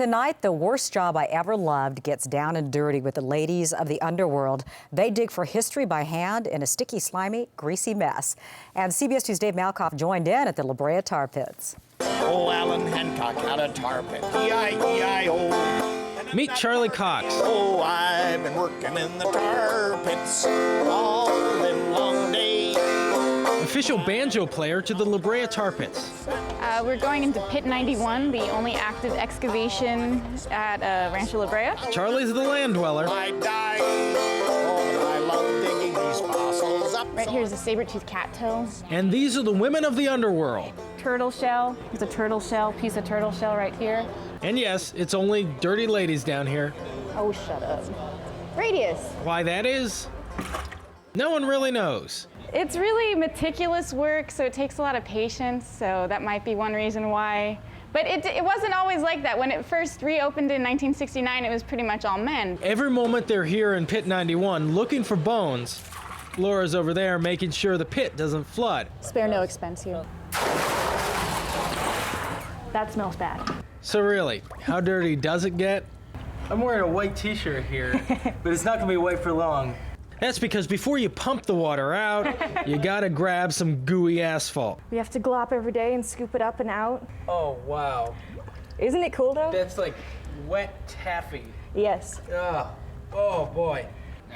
Tonight, the worst job I ever loved gets down and dirty with the ladies of the underworld. They dig for history by hand in a sticky, slimy, greasy mess. And CBS 2's Dave Malkoff joined in at the La Brea tar pits. Oh, Alan Hancock had a tar pit, E-I-E-I-O. Meet Charlie Cox. Oh, I've been working in the tar pits all long day. Official banjo player to the La Brea tar pits. We're going into Pit 91, the only active excavation at Rancho La Brea. Charlie's the land dweller. I die. Oh, I love digging these fossils up. Right here's a saber-toothed cat toe. And these are the women of the underworld. Turtle shell. There's a turtle shell, piece of turtle shell right here. And yes, it's only dirty ladies down here. Oh, shut up. Radius. Why that is, no one really knows. It's really meticulous work, so it takes a lot of patience, so that might be one reason why. But it wasn't always like that. When it first reopened in 1969, it was pretty much all men. Every moment they're here in Pit 91 looking for bones, Laura's over there making sure the pit doesn't flood. Spare no expense here. That smells bad. So really, how dirty does it get? I'm wearing a white t-shirt here, but it's not gonna be white for long. That's because before you pump the water out, you gotta grab some gooey asphalt. We have to glop every day and scoop it up and out. Oh, wow. Isn't it cool though? That's like wet taffy. Yes. Oh boy.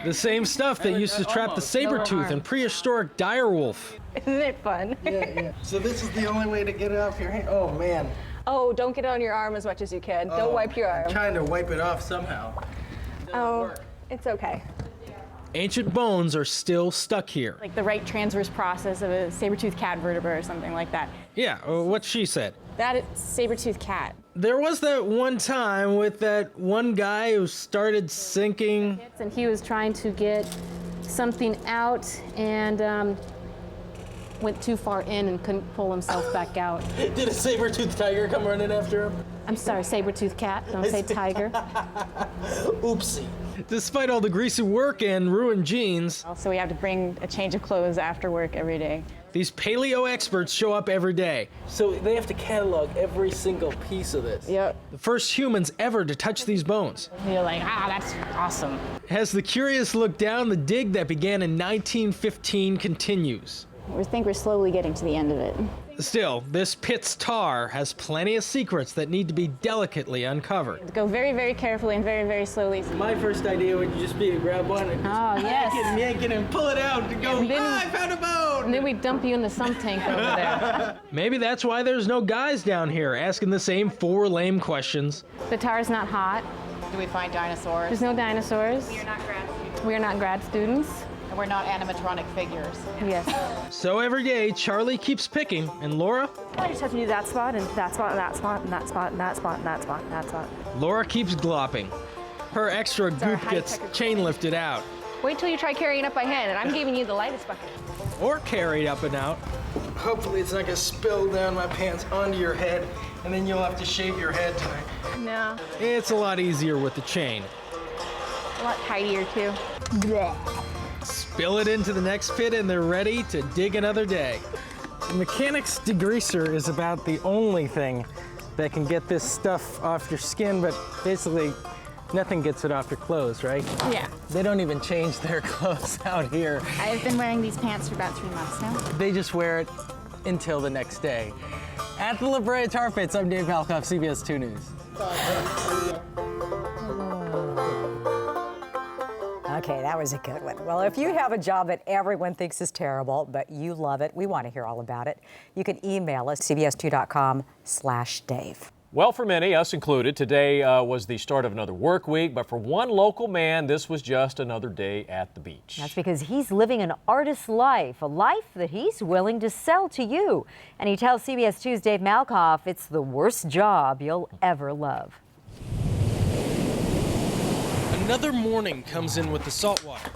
The same stuff that used to trap the saber-tooth and prehistoric direwolf. Isn't it fun? Yeah. So this is the only way to get it off your hand? Oh man. Oh, don't get it on your arm as much as you can. Don't wipe your I'm arm. trying to wipe it off somehow. It's okay. Ancient bones are still stuck here. Like the right transverse process of a saber-toothed cat vertebra or something like that. Yeah, what she said. That is saber-toothed cat. There was that one time with that one guy who started sinking. And he was trying to get something out and went too far in and couldn't pull himself back out. Did a saber-toothed tiger come running after him? I'm sorry, saber-toothed cat, don't say tiger. Oopsie. Despite all the greasy work and ruined jeans, So we have to bring a change of clothes after work every day. these paleo experts show up every day. So they have to catalog every single piece of this. Yep. The first humans ever to touch these bones. You're like, that's awesome. As the curious look down, the dig that began in 1915 continues. We think we're slowly getting to the end of it. Still, this pit's tar has plenty of secrets that need to be delicately uncovered. Go very, very carefully and very, very slowly. My first idea would just be to grab one and just yank it and pull it out and go, I found a bone! And then we dump you in the sump tank over there. Maybe that's why there's no guys down here asking the same four lame questions. The tar's not hot. Do we find dinosaurs? There's no dinosaurs. We are not grad students. We are not grad students. And we're not animatronic figures. Yes. So every day, Charlie keeps picking, and Laura? I just have to do that spot and that spot and that spot and that spot and that spot and that spot and that spot. Laura keeps glopping. Her extra goop gets chain lifted out. Wait till you try carrying it up by hand, and I'm giving you the lightest bucket. Or carried up and out. hopefully it's not gonna spill down my pants onto your head, and then you'll have to shave your head tonight. No. It's a lot easier with the chain. A lot tidier, too. Blech. Spill it into the next pit and they're ready to dig another day. The mechanic's degreaser is about the only thing that can get this stuff off your skin, but basically nothing gets it off your clothes, right? Yeah. They don't even change their clothes out here. I've been wearing these pants for about 3 months now. They just wear it until the next day. At the La Brea Tar Pits, I'm Dave Malkoff, CBS 2 News. Okay, that was a good one. Well, if you have a job that everyone thinks is terrible, but you love it, we want to hear all about it. You can email us, cbs2.com/Dave. Well, for many, us included, today was the start of another work week, but for one local man, this was just another day at the beach. That's because he's living an artist's life, a life that he's willing to sell to you. And he tells CBS 2's Dave Malkoff it's the worst job you'll ever love. Another morning comes in with the saltwater.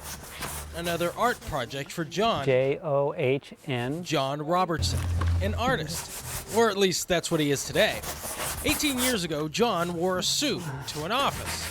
Another art project for John. John. John Robertson, an artist. Or at least that's what he is today. 18 years ago, John wore a suit to an office.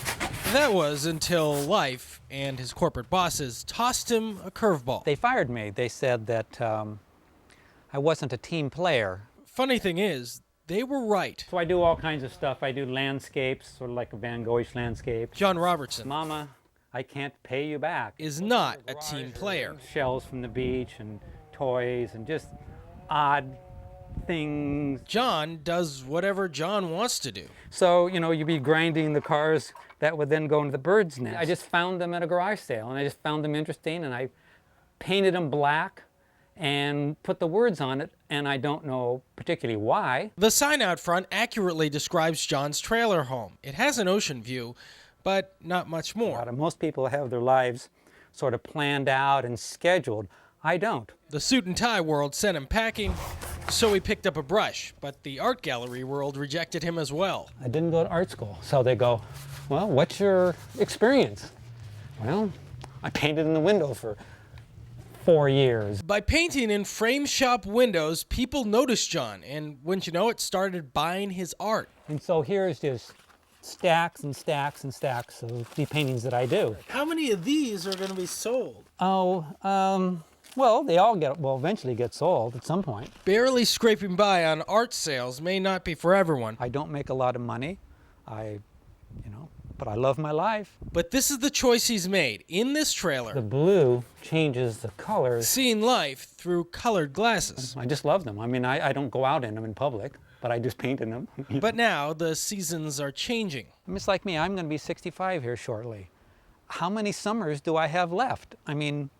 That was until life and his corporate bosses tossed him a curveball. They fired me. They said that I wasn't a team player. Funny thing is, they were right. So I do all kinds of stuff. I do landscapes, sort of like a Van Goghish landscape. John Robertson, Mama, I can't pay you back. is not a team player. Shells from the beach and toys and just odd things. John does whatever John wants to do. So, you know, you'd be grinding the cars that would then go into the bird's nest. I just found them at a garage sale, and I just found them interesting, and I painted them black and put the words on it, and I don't know particularly why. The sign out front accurately describes John's trailer home. It has an ocean view, but not much more. Most people have their lives sort of planned out and scheduled. I don't. The suit and tie world sent him packing, so he picked up a brush, but the art gallery world rejected him as well. I didn't go to art school, so they go, well, what's your experience? Well, I painted in the window for 4 years. By painting in frame shop windows, people noticed John, and wouldn't you know it, started buying his art. And so here's just stacks and stacks and stacks of the paintings that I do. How many of these are going to be sold? Well, they all will eventually get sold at some point. Barely scraping by on art sales may not be for everyone. I don't make a lot of money, but I love my life. But this is the choice he's made in this trailer. The blue changes the colors. Seeing life through colored glasses. I just love them. I mean, I don't go out in them in public, but I just paint in them. But now the seasons are changing. I mean, it's like me, I'm going to be 65 here shortly. How many summers do I have left? I mean,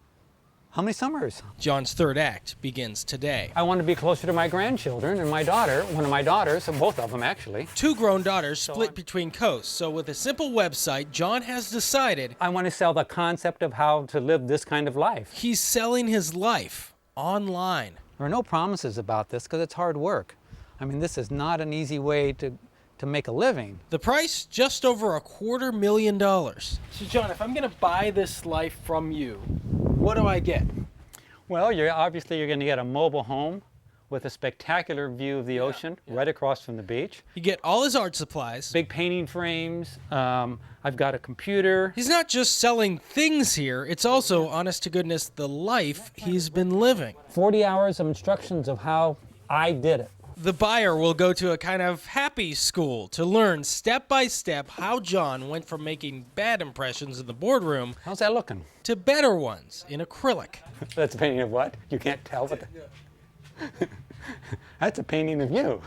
how many summers? John's third act begins today. I want to be closer to my grandchildren and my daughter, one of my daughters, both of them actually. 2 grown daughters split between coasts, so with a simple website, John has decided I want to sell the concept of how to live this kind of life. He's selling his life online. There are no promises about this because it's hard work. I mean, this is not an easy way to make a living. The price, just over $250,000. So John, if I'm going to buy this life from you, what do I get? Well, you're going to get a mobile home with a spectacular view of the ocean right across from the beach. You get all his art supplies. Big painting frames. I've got a computer. He's not just selling things here, it's also, honest to goodness, the life he's been living. 40 hours of instructions of how I did it. The buyer will go to a kind of happy school to learn step by step how John went from making bad impressions in the boardroom. How's that looking? To better ones in acrylic. That's a painting of what? You can't tell what That's a painting of you.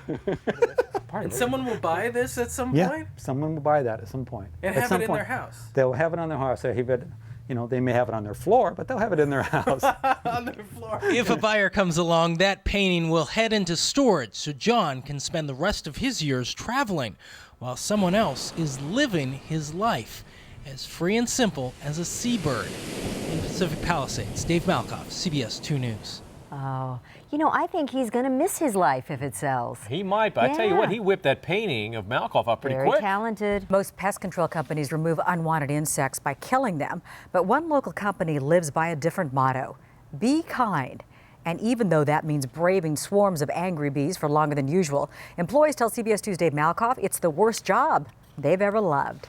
And someone will buy this at some point? Someone will buy that at some point. And have it in their house? They'll have it on their house. They may have it on their floor, but they'll have it in their house. On their floor. If a buyer comes along, that painting will head into storage so John can spend the rest of his years traveling while someone else is living his life as free and simple as a seabird. In Pacific Palisades, Dave Malkoff, CBS 2 News. Oh, I think he's going to miss his life if it sells. He might, but I tell you what, he whipped that painting of Malkoff up pretty quick. Very talented. Most pest control companies remove unwanted insects by killing them, but one local company lives by a different motto: be kind. And even though that means braving swarms of angry bees for longer than usual, employees tell CBS 2's Dave Malkoff it's the worst job they've ever loved.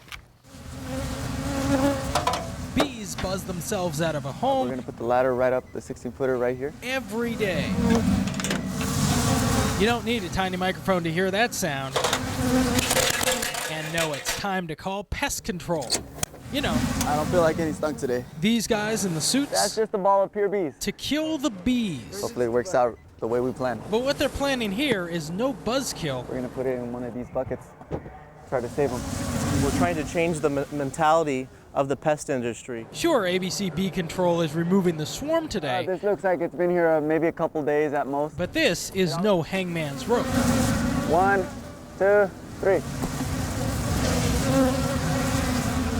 Bees buzz themselves out of a home. We're going to put the ladder right up, the 16-footer right here. Every day. You don't need a tiny microphone to hear that sound. And know it's time to call pest control. I don't feel like getting stung today. These guys in the suits. That's just a ball of pure bees. To kill the bees. Hopefully it works out the way we planned. But what they're planning here is no buzzkill. We're going to put it in one of these buckets. Try to save them. We're trying to change the mentality of the pest industry. Sure, ABC Bee Control is removing the swarm today. This looks like it's been here maybe a couple days at most. But this is no hangman's rope. 1, 2, 3.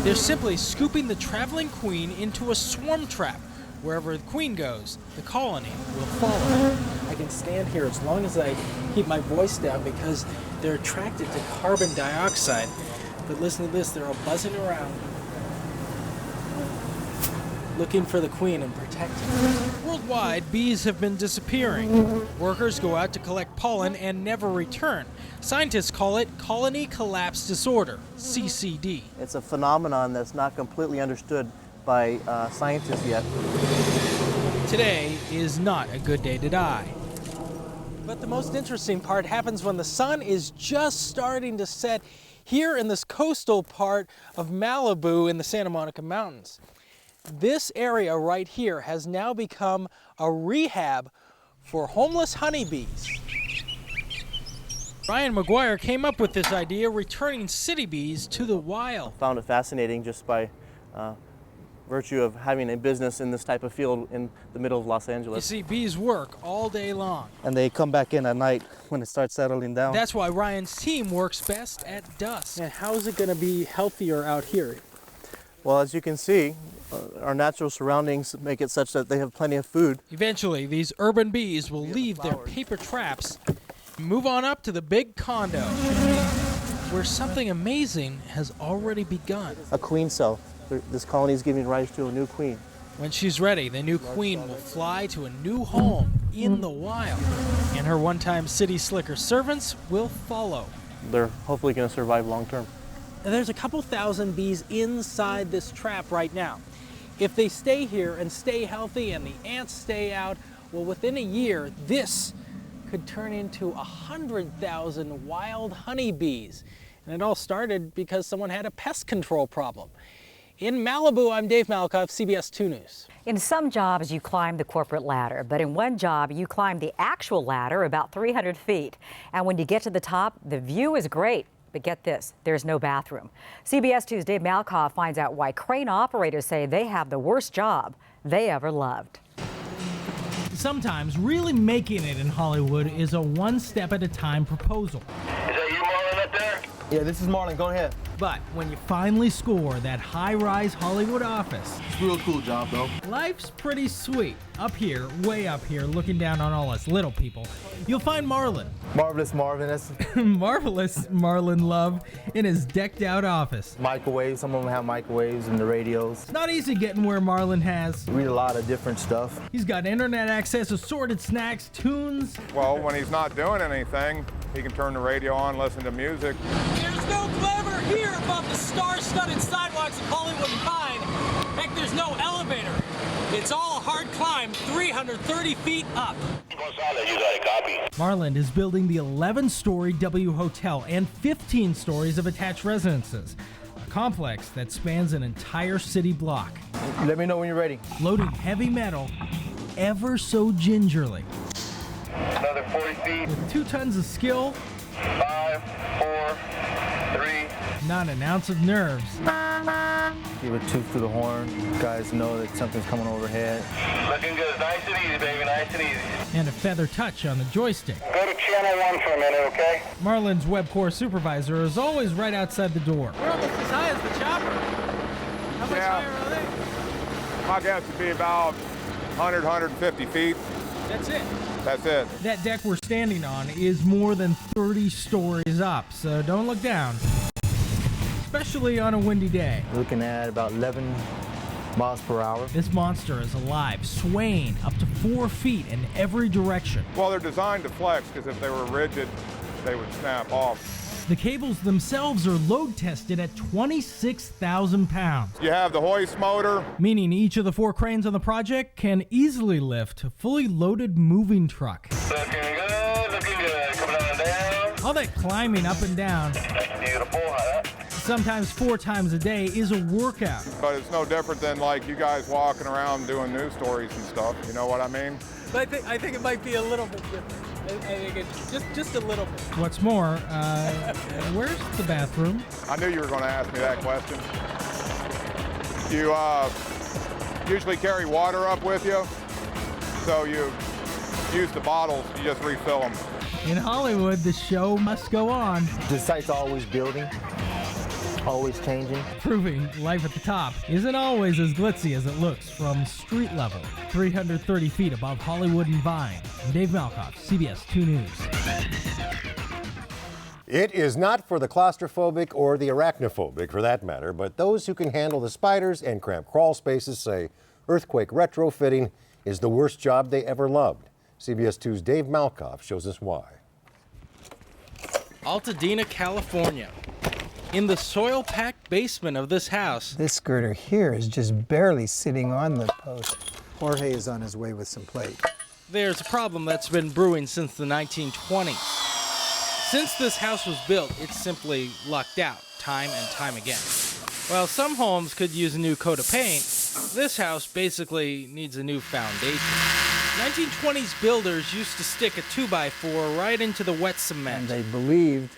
They're simply scooping the traveling queen into a swarm trap. Wherever the queen goes, the colony will follow. I can stand here as long as I keep my voice down because they're attracted to carbon dioxide. But listen to this, they're all buzzing around, looking for the queen and protecting her. Worldwide, bees have been disappearing. Workers go out to collect pollen and never return. Scientists call it colony collapse disorder, CCD. It's a phenomenon that's not completely understood by scientists yet. Today is not a good day to die. But the most interesting part happens when the sun is just starting to set here in this coastal part of Malibu in the Santa Monica Mountains. This area right here has now become a rehab for homeless honeybees. Ryan McGuire came up with this idea, returning city bees to the wild. Found it fascinating just by virtue of having a business in this type of field in the middle of Los Angeles. You see, bees work all day long. And they come back in at night when it starts settling down. That's why Ryan's team works best at dusk. And how is it going to be healthier out here? Well, as you can see, our natural surroundings make it such that they have plenty of food. Eventually, these urban bees will leave their paper traps and move on up to the big condo, where something amazing has already begun. A queen cell. This colony is giving rise to a new queen. When she's ready, the new queen will fly to a new home in the wild, and her one-time city slicker servants will follow. They're hopefully going to survive long term. There's a couple thousand bees inside this trap right now. If they stay here and stay healthy and the ants stay out, well, within a year, this could turn into 100,000 wild honeybees. And it all started because someone had a pest control problem. In Malibu, I'm Dave Malkoff, CBS 2 News. In some jobs, you climb the corporate ladder, but in one job, you climb the actual ladder about 300 feet. And when you get to the top, the view is great. But get this, there's no bathroom. CBS 2's Dave Malkoff finds out why crane operators say they have the worst job they ever loved. Sometimes really making it in Hollywood is a one-step-at-a-time proposal. Is that you, Marland, up there? Yeah, this is Marland. Go ahead. But when you finally score that high-rise Hollywood office, It's a real cool job, though. life's pretty sweet. Up here, way up here, looking down on all us little people, you'll find Marland. Marvelous Marvin. That's Marvelous Marland Love in his decked-out office. microwaves. Some of them have microwaves and the radios. It's not easy getting where Marland has. Read a lot of different stuff. He's got internet access, assorted snacks, tunes. Well, when he's not doing anything, he can turn the radio on, listen to music. There's no glamour here above the star-studded sidewalks of Hollywood and Pine. Heck, there's no elevator. It's all a hard climb, 330 feet up. Marland is building the 11-story W Hotel and 15 stories of attached residences, a complex that spans an entire city block. Let me know when you're ready. Loading heavy metal ever so gingerly. Another 40 feet. With 2 tons of skill, 5, 4, 3. not an ounce of nerves. Give a tooth to the horn. Guys know that something's coming overhead. Looking good. Nice and easy, baby. Nice and easy. And a feather touch on the joystick. Go to channel 1 for a minute, okay? Marland's web core supervisor is always right outside the door. We're almost as high as the chopper. How much higher are they? My guess would be about 100, 150 feet. That's it. That's it. That deck we're standing on is more than 30 stories up, so don't look down. Especially on a windy day. Looking at about 11 miles per hour. This monster is alive, swaying up to 4 feet in every direction. Well, they're designed to flex because if they were rigid, they would snap off. The cables themselves are load tested at 26,000 pounds. You have the hoist motor. Meaning each of the 4 cranes on the project can easily lift a fully loaded moving truck. Looking good, looking good. Coming on down. All that climbing up and down, That's beautiful, huh? sometimes 4 times a day, is a workout. But it's no different than like you guys walking around doing news stories and stuff. You know what I mean? But I think it might be a little bit different. I think it's just a little bit. What's more, where's the bathroom? I knew you were going to ask me that question. You usually carry water up with you, so you use the bottles, you just refill them. In Hollywood, the show must go on. The site's always building, always changing. Proving life at the top isn't always as glitzy as it looks from street level, 330 feet above Hollywood and Vine. I'm Dave Malkoff, CBS 2 News. It is not for the claustrophobic or the arachnophobic, for that matter, but those who can handle the spiders and cramped crawl spaces say earthquake retrofitting is the worst job they ever loved. CBS 2's Dave Malkoff shows us why. Altadena, California. In the soil-packed basement of this house, this girder here is just barely sitting on the post. Jorge is on his way with some plate. there's a problem that's been brewing since the 1920s. Since this house was built, it's simply lucked out time and time again. While some homes could use a new coat of paint, this house basically needs a new foundation. 1920s builders used to stick a 2x4 right into the wet cement. And they believed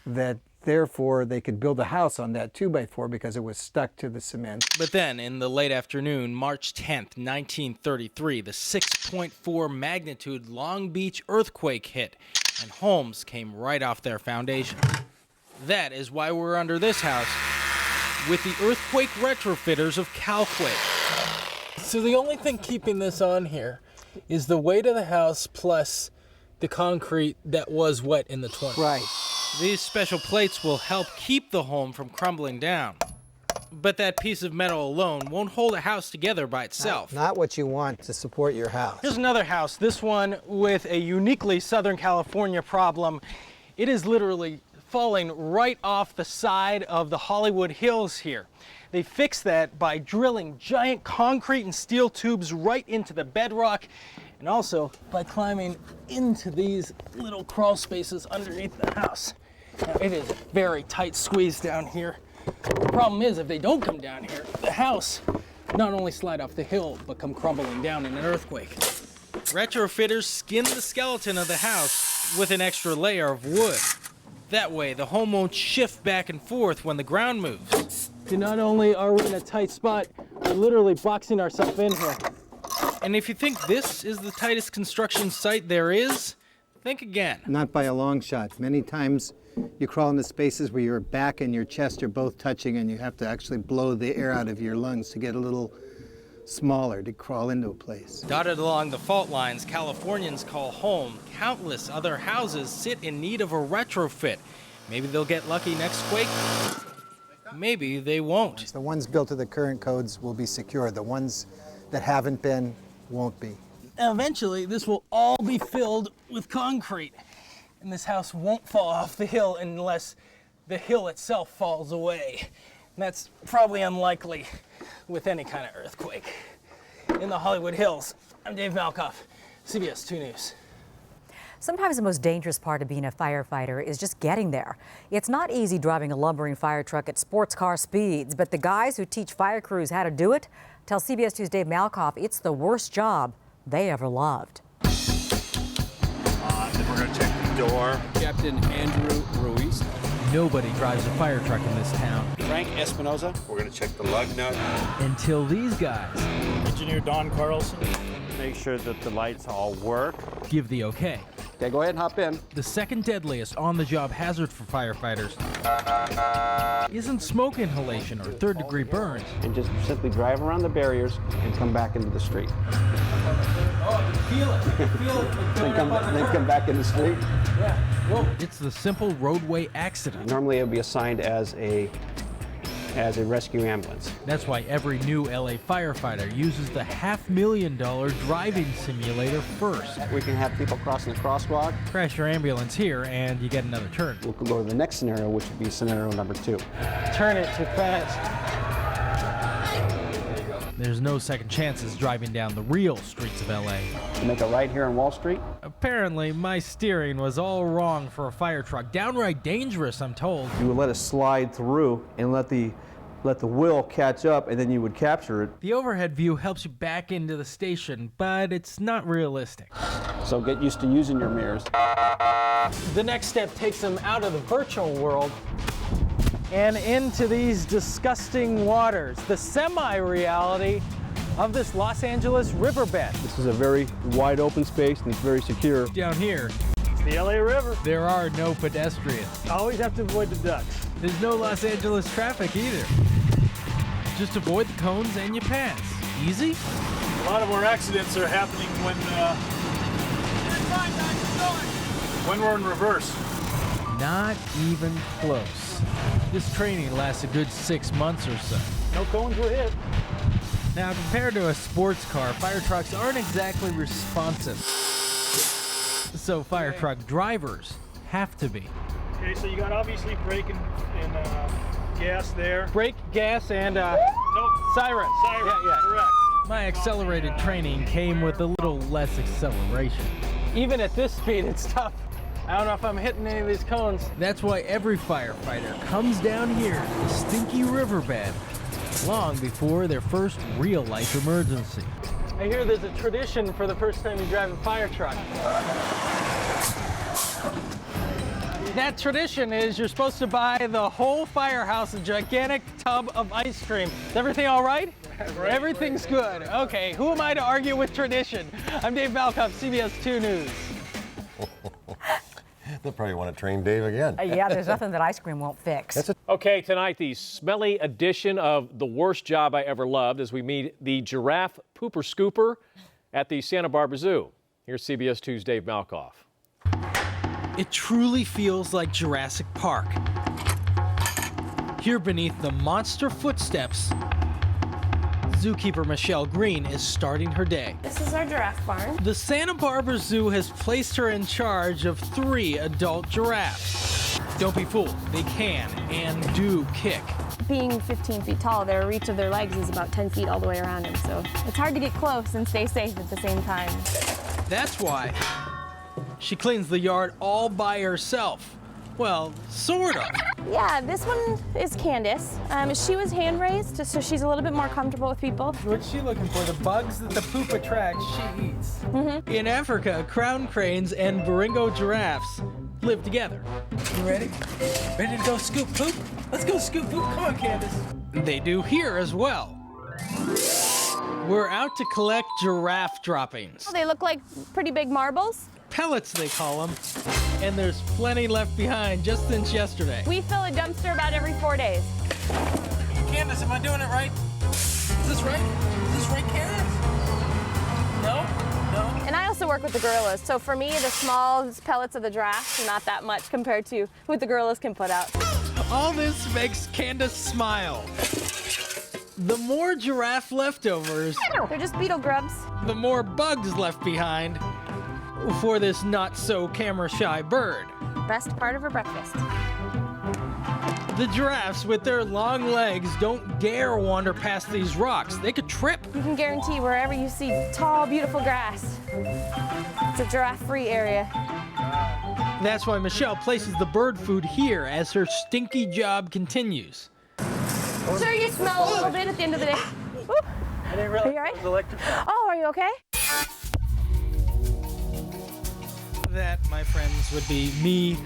that therefore they could build a house on that 2x4 because it was stuck to the cement. But then, in the late afternoon, March 10th, 1933, the 6.4 magnitude Long Beach earthquake hit, and homes came right off their foundation. That is why we're under this house with the earthquake retrofitters of CAL-Quake. So the only thing keeping this on here is the weight of the house plus the concrete that was wet in the 20s. Right. These special plates will help keep the home from crumbling down. But that piece of metal alone won't hold a house together by itself. Not what you want to support your house. Here's another house, this one with a uniquely Southern California problem. It is literally falling right off the side of the Hollywood Hills here. They fixed that by drilling giant concrete and steel tubes right into the bedrock, and also by climbing into these little crawl spaces underneath the house. Now, it is very tight squeeze down here. The problem is, if they don't come down here, the house not only slide off the hill, but come crumbling down in an earthquake. Retrofitters skin the skeleton of the house with an extra layer of wood. That way, the home won't shift back and forth when the ground moves. So not only are we in a tight spot, we're literally boxing ourselves in here. And if you think this is the tightest construction site there is, think again. Not by a long shot. Many times you crawl into spaces where your back and your chest are both touching and you have to actually blow the air out of your lungs to get a little smaller to crawl into a place. Dotted along the fault lines Californians call home, countless other houses sit in need of a retrofit. Maybe they'll get lucky next quake. Maybe they won't. The ones built to the current codes will be secure. The ones that haven't been won't be. Eventually, this will all be filled with concrete, and this house won't fall off the hill unless the hill itself falls away. And that's probably unlikely with any kind of earthquake. In the Hollywood Hills, I'm Dave Malkoff, CBS 2 News. Sometimes the most dangerous part of being a firefighter is just getting there. It's not easy driving a lumbering fire truck at sports car speeds, but the guys who teach fire crews how to do it tell CBS 2's Dave Malkoff it's the worst job they ever loved. Then we're going to check the door. Captain Andrew Ruiz. Nobody drives a fire truck in this town. Frank Espinoza. We're going to check the lug nut. Until these guys. Engineer Don Carlson. Make sure that the lights all work. Give the okay. Okay, go ahead and hop in. The second deadliest on-the-job hazard for firefighters isn't smoke inhalation or third-degree burns. And just simply drive around the barriers and come back into the street. Oh, feel it. Feel it. Then come back in the street. Yeah. Whoa. It's the simple roadway accident. Normally it would be assigned as a rescue ambulance. That's why every new LA firefighter uses the $500,000 driving simulator first. We can have people crossing the crosswalk. Crash your ambulance here and you get another turn. We'll go to the next scenario, which would be scenario number 2. Turn it too fast. There's no second chances driving down the real streets of LA. Make a right here on Wall Street. Apparently, my steering was all wrong for a fire truck. Downright dangerous, I'm told. You would let it slide through and let the wheel catch up, and then you would capture it. The overhead view helps you back into the station, but it's not realistic. So get used to using your mirrors. The next step takes them out of the virtual world and into these disgusting waters, the semi-reality of this Los Angeles riverbed. This is a very wide open space and it's very secure. Down here, it's the LA River. There are no pedestrians. Always have to avoid the ducks. There's no Los Angeles traffic either. Just avoid the cones and you pass. Easy? A lot of our accidents are happening when we're in reverse. Not even close. This training lasts a good 6 months or so. No cones were hit. Now, compared to a sports car, fire trucks aren't exactly responsive. So fire truck drivers have to be. Okay, so you got obviously brake and gas there. Brake, gas, and nope. siren. Siren, yeah, correct. My accelerated training came with a little less acceleration. Even at this speed, it's tough. I don't know if I'm hitting any of these cones. That's why every firefighter comes down here to the stinky riverbed long before their first real-life emergency. I hear there's a tradition for the first time you drive a fire truck. That tradition is you're supposed to buy the whole firehouse a gigantic tub of ice cream. Is everything all right? Everything's good. Okay, who am I to argue with tradition? I'm Dave Malkoff, CBS 2 News. They'll probably want to train Dave again. Yeah, there's nothing that ice cream won't fix. Okay, tonight, the smelly edition of The Worst Job I Ever Loved as we meet the giraffe pooper scooper at the Santa Barbara Zoo. Here's CBS 2's Dave Malkoff. It truly feels like Jurassic Park. Here beneath the monster footsteps, zookeeper Michelle Green is starting her day. This is our giraffe barn. The Santa Barbara Zoo has placed her in charge of 3 adult giraffes. Don't be fooled, they can and do kick. Being 15 feet tall, their reach of their legs is about 10 feet all the way around them, so it's hard to get close and stay safe at the same time. That's why she cleans the yard all by herself. Well, sort of. Yeah, this one is Candace. She was hand-raised, so she's a little bit more comfortable with people. What's she looking for? The bugs that the poop attracts, she eats. In Africa, crown cranes and Baringo giraffes live together. You ready? Ready to go scoop poop? Let's go scoop poop. Come on, Candace. They do here as well. We're out to collect giraffe droppings. They look like pretty big marbles. Pellets, they call them. And there's plenty left behind just since yesterday. We fill a dumpster about every 4 days. Candace, am I doing it right? Is this right? Is this right, Candace? No? No? And I also work with the gorillas, so for me, the small pellets of the giraffes are not that much compared to what the gorillas can put out. All this makes Candace smile. The more giraffe leftovers, they're just beetle grubs. The more bugs left behind for this not-so-camera-shy bird. Best part of her breakfast. The giraffes, with their long legs, don't dare wander past these rocks. They could trip. You can guarantee wherever you see tall, beautiful grass, it's a giraffe-free area. That's why Michelle places the bird food here as her stinky job continues. Sure, you smell a little bit at the end of the day. Woo. I didn't realize are you all right? it was electrified. Oh, are you okay? That, my friends, would be me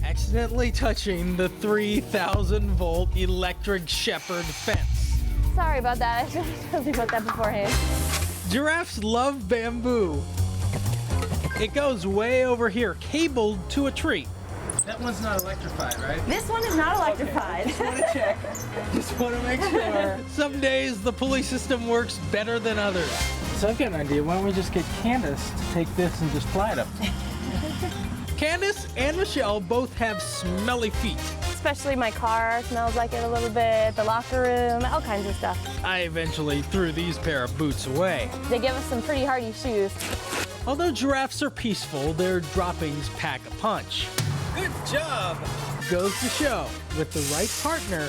accidentally touching the 3,000-volt electric shepherd fence. Sorry about that. I should have told you about that beforehand. Giraffes love bamboo. It goes way over here, cabled to a tree. That one's not electrified, right? This one is not electrified. Okay, just want to check. Just want to make sure. Some days the pulley system works better than others. So I've got an idea. Why don't we just get Candace to take this and just fly it up? Candace and Michelle both have smelly feet. Especially my car smells like it a little bit, the locker room, all kinds of stuff. I eventually threw these pair of boots away. They give us some pretty hardy shoes. Although giraffes are peaceful, their droppings pack a punch. Good job! Goes to show, with the right partner,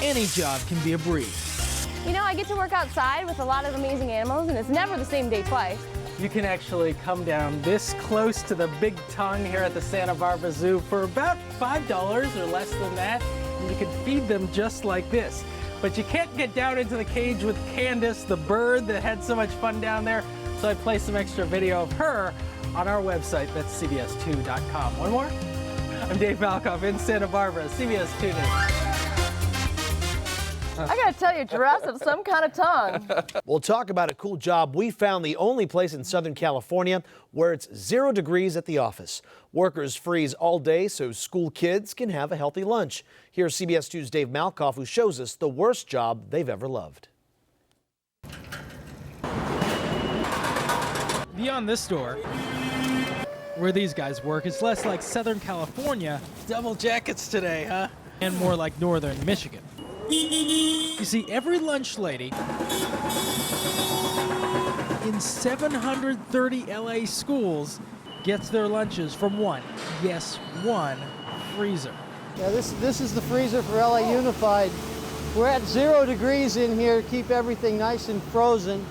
any job can be a breeze. You know, I get to work outside with a lot of amazing animals, and it's never the same day twice. You can actually come down this close to the big tongue here at the Santa Barbara Zoo for about $5 or less than that, and you can feed them just like this. But you can't get down into the cage with Candace, the bird that had so much fun down there, so I placed some extra video of her on our website. That's CBS2.com. One more? I'm Dave Malkoff in Santa Barbara, CBS 2 News. I gotta tell you, giraffes have some kind of tongue. We'll talk about a cool job we found the only place in Southern California where it's 0 degrees at the office. Workers freeze all day so school kids can have a healthy lunch. Here's CBS 2's Dave Malkoff, who shows us the worst job they've ever loved. Beyond this door, where these guys work, it's less like Southern California. Double jackets today, huh? And more like Northern Michigan. You see, every lunch lady in 730 LA schools gets their lunches from one, yes, one freezer. Yeah, this is the freezer for LA Unified. We're at 0 degrees in here to keep everything nice and frozen.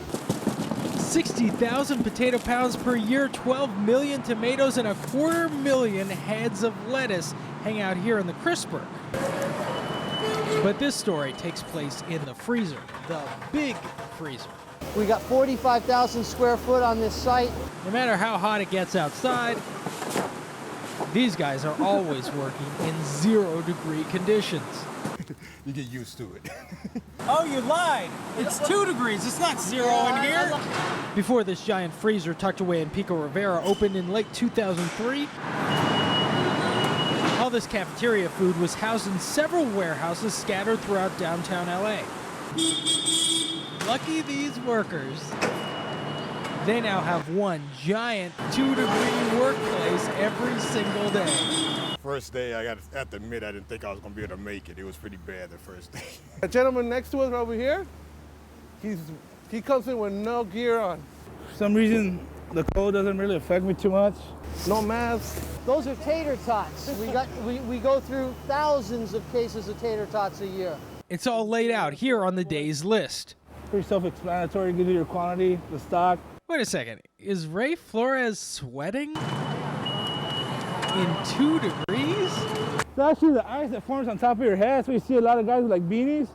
60,000 potato pounds per year, 12 million tomatoes, and 250,000 heads of lettuce hang out here in the crisper. But this story takes place in the freezer, the big freezer. We got 45,000 square foot on this site. No matter how hot it gets outside, these guys are always working in 0-degree conditions. You get used to it. Oh, you lied. It's 2 degrees. It's not 0 in here. Before this giant freezer tucked away in Pico Rivera opened in late 2003, all this cafeteria food was housed in several warehouses scattered throughout downtown LA. Lucky these workers. They now have one giant 2-degree workplace every single day. First day, I have to admit, I didn't think I was going to be able to make it. It was pretty bad the first day. The gentleman next to us over here, he comes in with no gear on. For some reason, the cold doesn't really affect me too much. No mask. Those are tater tots. We go through thousands of cases of tater tots a year. It's all laid out here on the day's list. Pretty self-explanatory, gives you your quantity, the stock. Wait a second, is Ray Flores sweating? In 2 degrees? It's actually the ice that forms on top of your head. So you see a lot of guys with like beanies.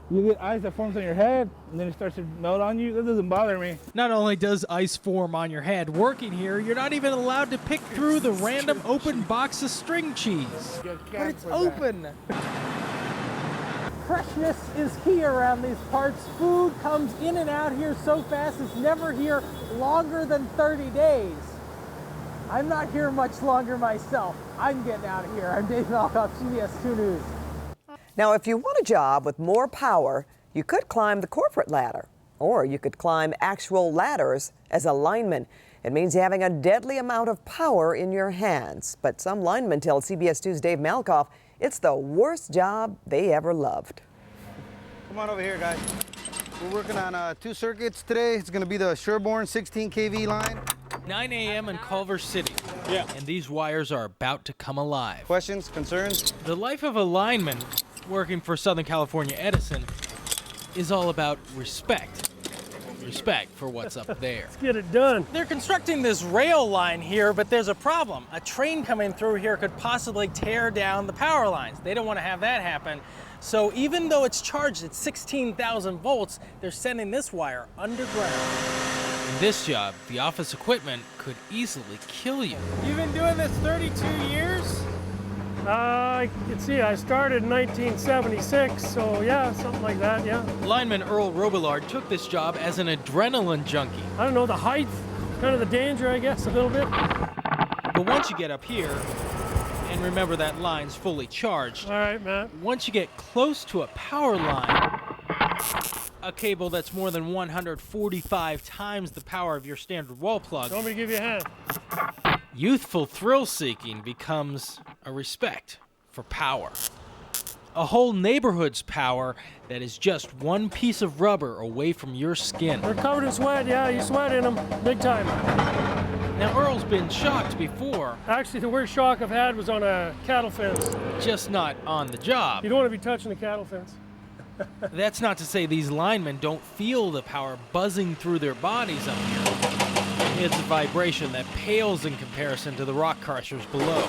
You get ice that forms on your head, and then it starts to melt on you. That doesn't bother me. Not only does ice form on your head, working here, you're not even allowed to pick through the random open box of string cheese. But it's open. Freshness is key around these parts. Food comes in and out here so fast, it's never here longer than 30 days. I'm not here much longer myself. I'm getting out of here. I'm Dave Malkoff, CBS 2 News. Now, if you want a job with more power, you could climb the corporate ladder, or you could climb actual ladders as a lineman. It means having a deadly amount of power in your hands. But some linemen tell CBS 2's Dave Malkoff it's the worst job they ever loved. Come on over here, guys. We're working on 2 circuits today. It's going to be the Sherborne 16 kV line. 9 a.m. in Culver City. Yeah. And these wires are about to come alive. Questions, concerns? The life of a lineman working for Southern California Edison is all about respect. Respect for what's up there. Let's get it done. They're constructing this rail line here, but there's a problem. A train coming through here could possibly tear down the power lines. They don't want to have that happen. So even though it's charged at 16,000 volts, they're sending this wire underground. In this job, the office equipment could easily kill you. You've been doing this 32 years? Let's see, I started in 1976, so yeah, something like that, yeah. Lineman Earl Robillard took this job as an adrenaline junkie. I don't know, the height, kind of the danger, I guess, a little bit. But once you get up here, and remember that line's fully charged. All right, Matt. Once you get close to a power line, a cable that's more than 145 times the power of your standard wall plug. Want me to give you a hand? Youthful thrill-seeking becomes a respect for power. A whole neighborhood's power that is just one piece of rubber away from your skin. They're covered in sweat, yeah, you sweat in them, big time. Now, Earl's been shocked before. Actually, the worst shock I've had was on a cattle fence. Just not on the job. You don't want to be touching the cattle fence. That's not to say these linemen don't feel the power buzzing through their bodies up here. It's a vibration that pales in comparison to the rock crushers below.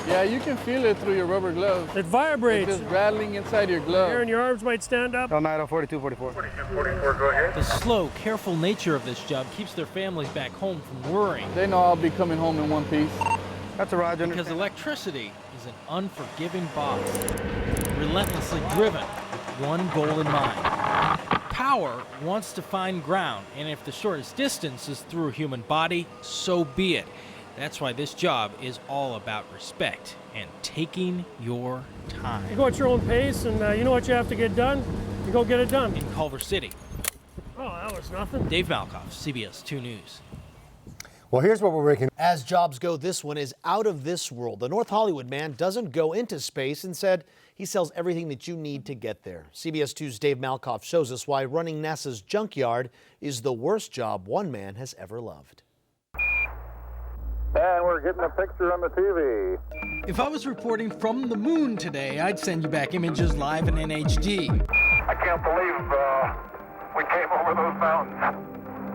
Yeah, you can feel it through your rubber glove. It vibrates. It's just rattling inside your glove. Here, and your arms might stand up. Oh, 4244. 4244, go ahead. The slow, careful nature of this job keeps their families back home from worrying. They know I'll be coming home in one piece. That's a Roger. Because electricity is an unforgiving boss, relentlessly driven with one goal in mind. Power wants to find ground, and if the shortest distance is through a human body, so be it. That's why this job is all about respect and taking your time. You go at your own pace, and you know what you have to get done, you go get it done. In Culver City. Oh, that was nothing. Dave Malkoff, CBS 2 News. Well, here's what we're breaking. As jobs go, this one is out of this world. The North Hollywood man doesn't go into space and said he sells everything that you need to get there. CBS 2's Dave Malkoff shows us why running NASA's Junkyard is the worst job one man has ever loved. And we're getting a picture on the TV. If I was reporting from the moon today, I'd send you back images live and in HD. I can't believe we came over those mountains.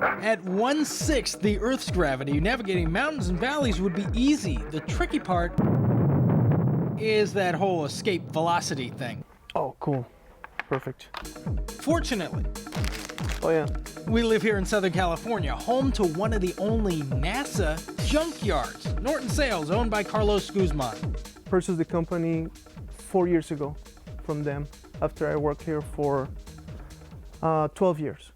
At 1/6 the Earth's gravity, navigating mountains and valleys would be easy. The tricky part is that whole escape velocity thing. Oh, cool. Perfect. Fortunately, oh yeah, we live here in Southern California, home to one of the only NASA junkyards. Norton Sales, owned by Carlos Guzman. purchased the company 4 years ago from them after I worked here for 12 years.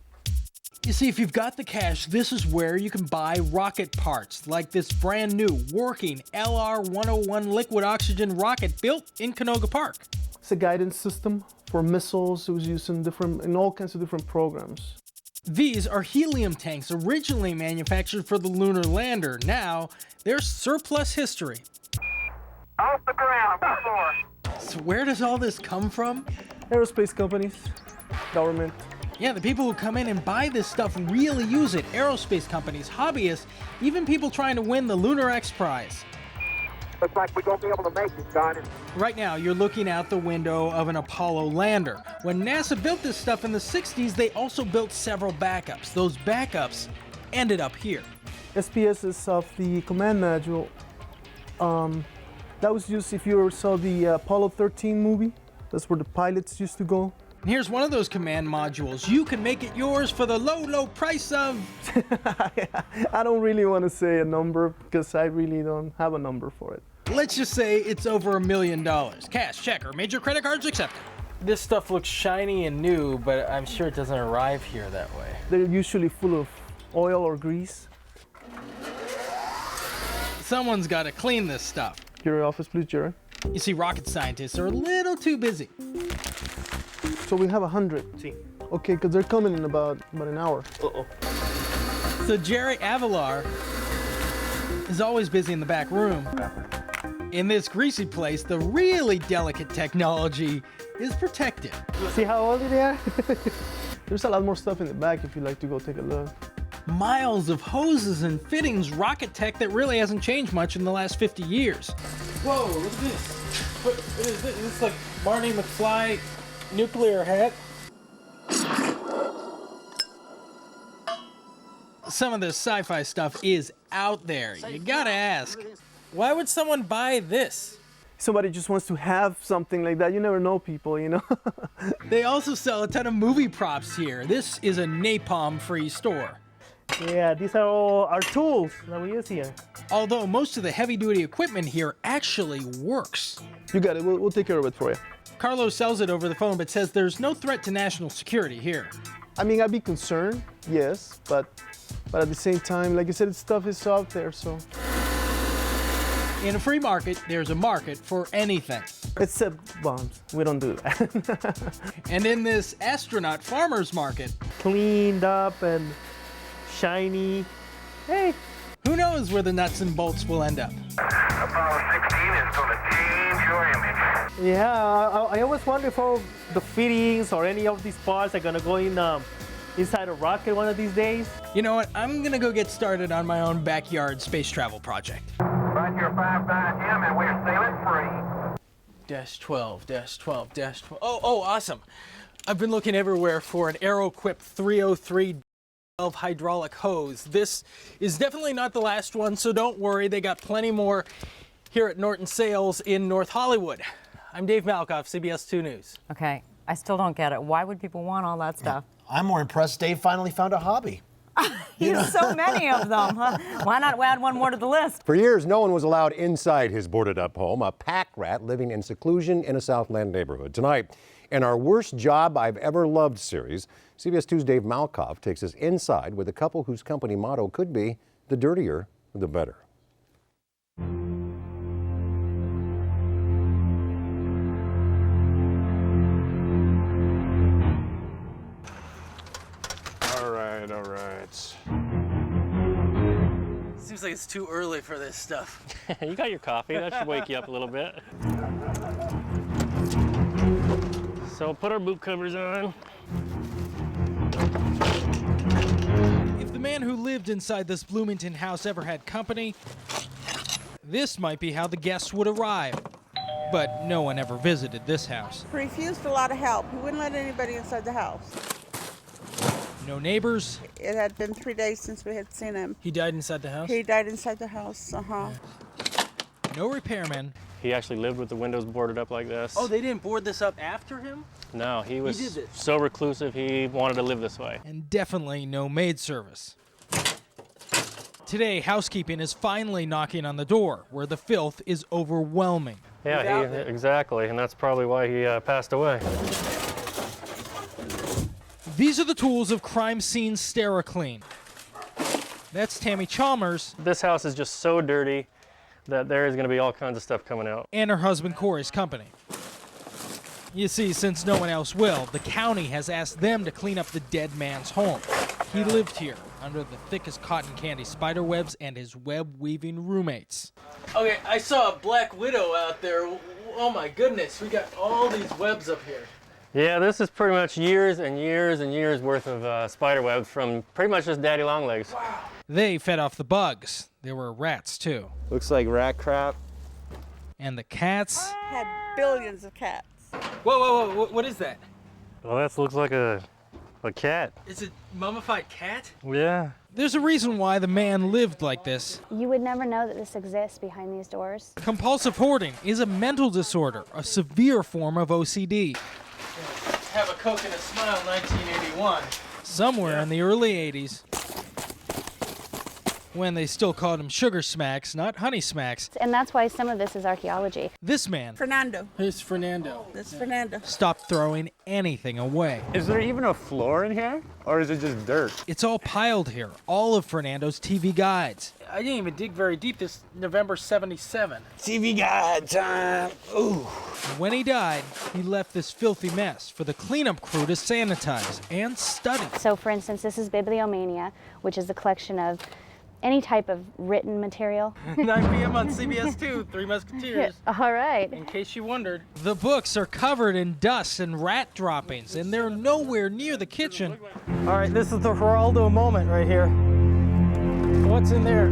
You see, if you've got the cash, this is where you can buy rocket parts, like this brand new working LR-101 liquid oxygen rocket built in Canoga Park. It's a guidance system for missiles. It was used in all kinds of different programs. These are helium tanks originally manufactured for the lunar lander. Now, they're surplus history. Off the ground, on the floor. So where does all this come from? Aerospace companies, government. Yeah, the people who come in and buy this stuff really use it. Aerospace companies, hobbyists, even people trying to win the Lunar X Prize. Looks like we won't be able to make it, Connie. Right now, you're looking out the window of an Apollo lander. When NASA built this stuff in the 60s, they also built several backups. Those backups ended up here. SPS is of the command module. That was used if you ever saw the Apollo 13 movie. That's where the pilots used to go. Here's one of those command modules. You can make it yours for the low, low price of... I don't really want to say a number because I really don't have a number for it. Let's just say it's over $1 million. Cash, check, or major credit cards accepted. This stuff looks shiny and new, but I'm sure it doesn't arrive here that way. They're usually full of oil or grease. Someone's got to clean this stuff. Your office, please, Jerry. You see, rocket scientists are a little too busy. So we have 100. See. Okay, because they're coming in about an hour. Uh-oh. So Jerry Avalar is always busy in the back room. In this greasy place, the really delicate technology is protected. See how old they are? There's a lot more stuff in the back if you'd like to go take a look. Miles of hoses and fittings, rocket tech that really hasn't changed much in the last 50 years. Whoa, look at this. What is this? Is this like Marty McFly nuclear hat? Some of this sci-fi stuff is out there. You gotta ask, why would someone buy this? Somebody just wants to have something like that. You never know people, you know? They also sell a ton of movie props here. This is a napalm-free store. Yeah, these are all our tools that we use here. Although most of the heavy-duty equipment here actually works. You got it. We'll take care of it for you. Carlos sells it over the phone, but says there's no threat to national security here. I mean, I'd be concerned, yes, but at the same time, like I said, stuff is out there, so. In a free market, there's a market for anything. Except bombs. We don't do that. And in this astronaut farmer's market, cleaned up and shiny. Hey. Who knows where the nuts and bolts will end up? Apollo 16 is going to change your image. Yeah, I always wonder if all the fittings or any of these parts are going to go in inside a rocket one of these days. You know what? I'm going to go get started on my own backyard space travel project. Right here, 5-9M, and we're sailing free. -12. Oh, awesome. I've been looking everywhere for an Aeroquip 303 hydraulic hose. This is definitely not the last one, so don't worry. They got plenty more here at Norton Sales in North Hollywood. I'm Dave Malkoff, CBS 2 News. Okay, I still don't get it. Why would people want all that stuff? I'm more impressed Dave finally found a hobby. He has so many of them, huh? Why not add one more to the list? For years, no one was allowed inside his boarded-up home, a pack rat living in seclusion in a Southland neighborhood. Tonight, in our Worst Job I've Ever Loved series, CBS 2's Dave Malkoff takes us inside with a couple whose company motto could be, the dirtier, the better. All right. Seems like it's too early for this stuff. You got your coffee. That should wake you up a little bit. So put our boot covers on. If the man who lived inside this Bloomington house ever had company, this might be how the guests would arrive. But no one ever visited this house. Refused a lot of help. He wouldn't let anybody inside the house. No neighbors. It had been 3 days since we had seen him. He died inside the house? He died inside the house, No repairman. He actually lived with the windows boarded up like this. Oh, they didn't board this up after him? No, he did was this. so reclusive he wanted to live this way. And definitely no maid service. Today, housekeeping is finally knocking on the door, where the filth is overwhelming. Yeah, exactly, and that's probably why he passed away. These are the tools of crime scene SteriClean. That's Tammy Chalmers. This house is just so dirty that there is going to be all kinds of stuff coming out. And her husband Corey's company. You see, since no one else will, the county has asked them to clean up the dead man's home. He lived here under the thickest cotton candy spider webs and his web-weaving roommates. Okay, I saw a black widow out there. Oh my goodness, we got all these webs up here. Yeah, this is pretty much years and years and years worth of spider webs from pretty much just daddy long legs. Wow. They fed off the bugs. There were rats too. Looks like rat crap. And the cats Had billions of cats. Whoa, what is that? Well, that looks like a cat. Is it mummified cat? Yeah. There's a reason why the man lived like this. You would never know that this exists behind these doors. Compulsive hoarding is a mental disorder, a severe form of OCD. Have a Coke and a Smile, 1981. Somewhere in the early 80s, when they still called them sugar smacks, not honey smacks. And that's why some of this is archaeology. This man, Fernando. Who's Fernando? That's Fernando. stopped throwing anything away. Is there even a floor in here? Or is it just dirt? It's all piled here, all of Fernando's TV guides. I didn't even dig very deep this November 77. TV guide time. Ooh. When he died, he left this filthy mess for the cleanup crew to sanitize and study. So for instance, this is Bibliomania, which is a collection of any type of written material. 9 p.m. on CBS 2, Three Musketeers. All right. In case you wondered. The books are covered in dust and rat droppings, and they're nowhere near the kitchen. All right, this is the Geraldo moment right here. What's in there?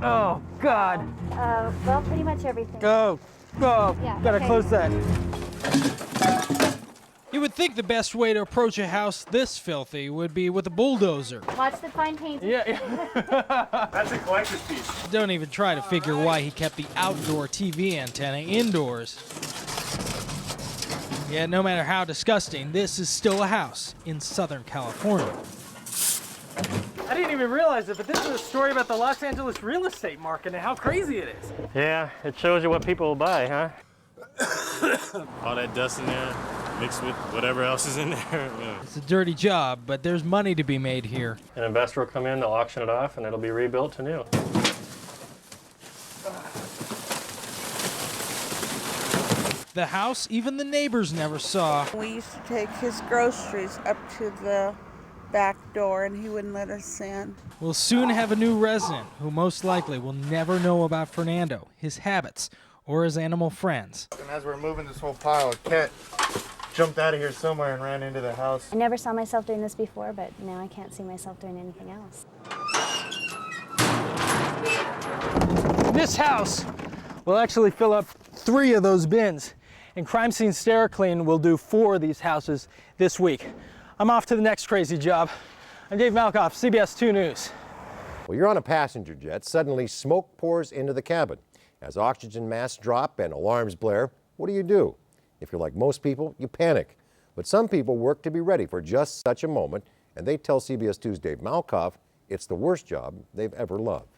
Oh, God. Well, pretty much everything. Go. Yeah, Gotta okay. close that. You would think the best way to approach a house this filthy would be with a bulldozer. Watch the fine paint. Yeah. That's a collector's piece. Don't even try to figure why he kept the outdoor TV antenna indoors. Yet no matter how disgusting, this is still a house in Southern California. I didn't even realize it, but this is a story about the Los Angeles real estate market and how crazy it is. Yeah, it shows you what people will buy, huh? All that dust in there mixed with whatever else is in there. Yeah. It's a dirty job, but there's money to be made here. An investor will come in, they'll auction it off, and it'll be rebuilt to new. The house even the neighbors never saw. We used to take his groceries up to the back door and he wouldn't let us in. We'll soon have a new resident who most likely will never know about Fernando, his habits, or his animal friends. And as we're moving this whole pile, a cat jumped out of here somewhere and ran into the house. I never saw myself doing this before, but now I can't see myself doing anything else. This house will actually fill up 3 of those bins, and Crime Scene SteriClean will do 4 of these houses this week. I'm off to the next crazy job. I'm Dave Malkoff, CBS 2 News. Well, you're on a passenger jet. Suddenly, smoke pours into the cabin. As oxygen masks drop and alarms blare, what do? If you're like most people, you panic. But some people work to be ready for just such a moment, and they tell CBS 2's Dave Malkoff it's the worst job they've ever loved.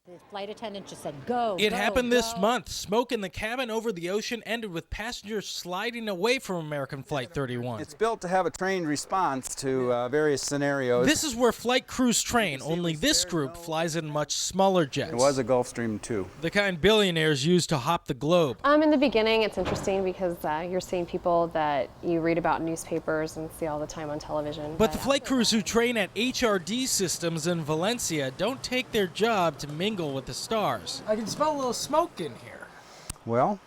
The flight attendant just said, go. It go, happened go. this month. Smoke in the cabin over the ocean ended with passengers sliding away from American Flight 31. It's built to have a trained response to various scenarios. This is where flight crews train, only this group flies in much smaller jets. It was a Gulfstream 2. The kind billionaires use to hop the globe. In the beginning, it's interesting because you're seeing people that you read about in newspapers and see all the time on television. But the flight crews who train at HRD Systems in Valencia don't take their job to mingle with the stars. I can smell a little smoke in here. Well,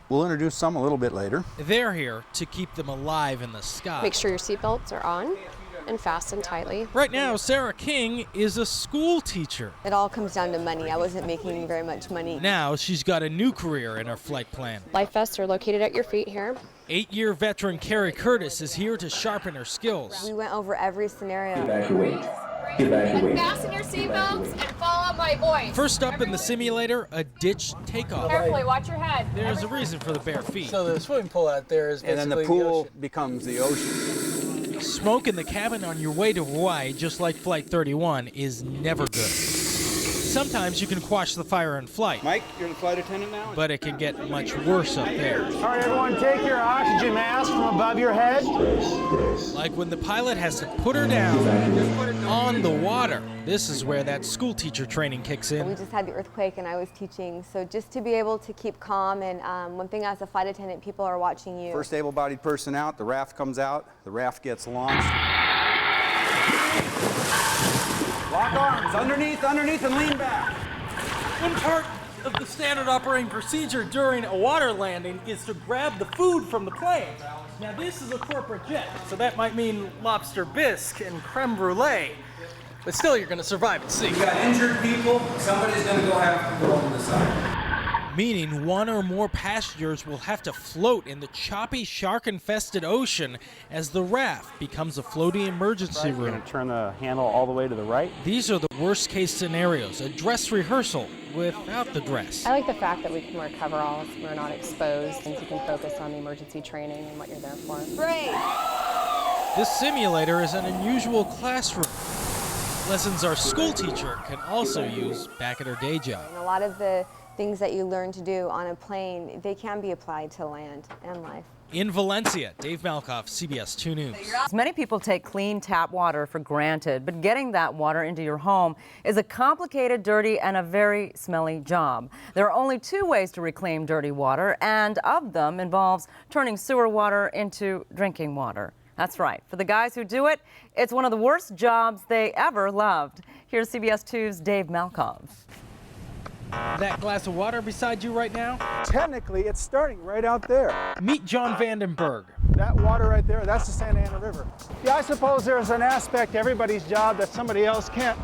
we'll introduce some a little bit later. They're here to keep them alive in the sky. Make sure your seatbelts are on and fastened tightly. Right now, Sarah King is a school teacher. It all comes down to money. I wasn't making very much money. Now she's got a new career in her flight plan. Life vests are located at your feet here. 8-year veteran Carrie Curtis is here to sharpen her skills. We went over every scenario. Evacuate. Fasten your seatbelts and follow my voice. First up in the simulator, a ditch takeoff. Carefully, watch your head. There's a reason for the bare feet. So the swimming pool out there is basically And then the pool becomes the ocean. Smoke in the cabin on your way to Hawaii, just like Flight 31, is never good. Sometimes you can quash the fire in flight. Mike, you're the flight attendant now? But it can get much worse up there. All right, everyone, take your oxygen mask from above your head. Like when the pilot has to put her down on the water. This is where that school teacher training kicks in. We just had the earthquake and I was teaching, so just to be able to keep calm, and one thing as a flight attendant, people are watching you. First able-bodied person out, the raft comes out, the raft gets launched. Lock arms, underneath, and lean back. One part of the standard operating procedure during a water landing is to grab the food from the plane. Now this is a corporate jet, so that might mean lobster bisque and creme brulee. But still, you're gonna survive at sea. You got injured people, somebody's gonna go have to go on the side. Meaning one or more passengers will have to float in the choppy, shark-infested ocean as the raft becomes a floating emergency room. You're going to turn the handle all the way to the right. These are the worst-case scenarios, a dress rehearsal without the dress. I like the fact that we can wear coveralls, we're not exposed, and you can focus on the emergency training and what you're there for. Great. This simulator is an unusual classroom. Lessons our school teacher can also use back at her day job. And a lot of the things that you learn to do on a plane, they can be applied to land and life. In Valencia, Dave Malkoff, CBS 2 News. Many people take clean tap water for granted, but getting that water into your home is a complicated, dirty, and a very smelly job. There are only 2 ways to reclaim dirty water, and of them involves turning sewer water into drinking water. That's right. For the guys who do it, it's one of the worst jobs they ever loved. Here's CBS 2's Dave Malkoff. That glass of water beside you right now? Technically, it's starting right out there. Meet John Vandenberg. That water right there, that's the Santa Ana River. Yeah, I suppose there's an aspect to everybody's job that somebody else can't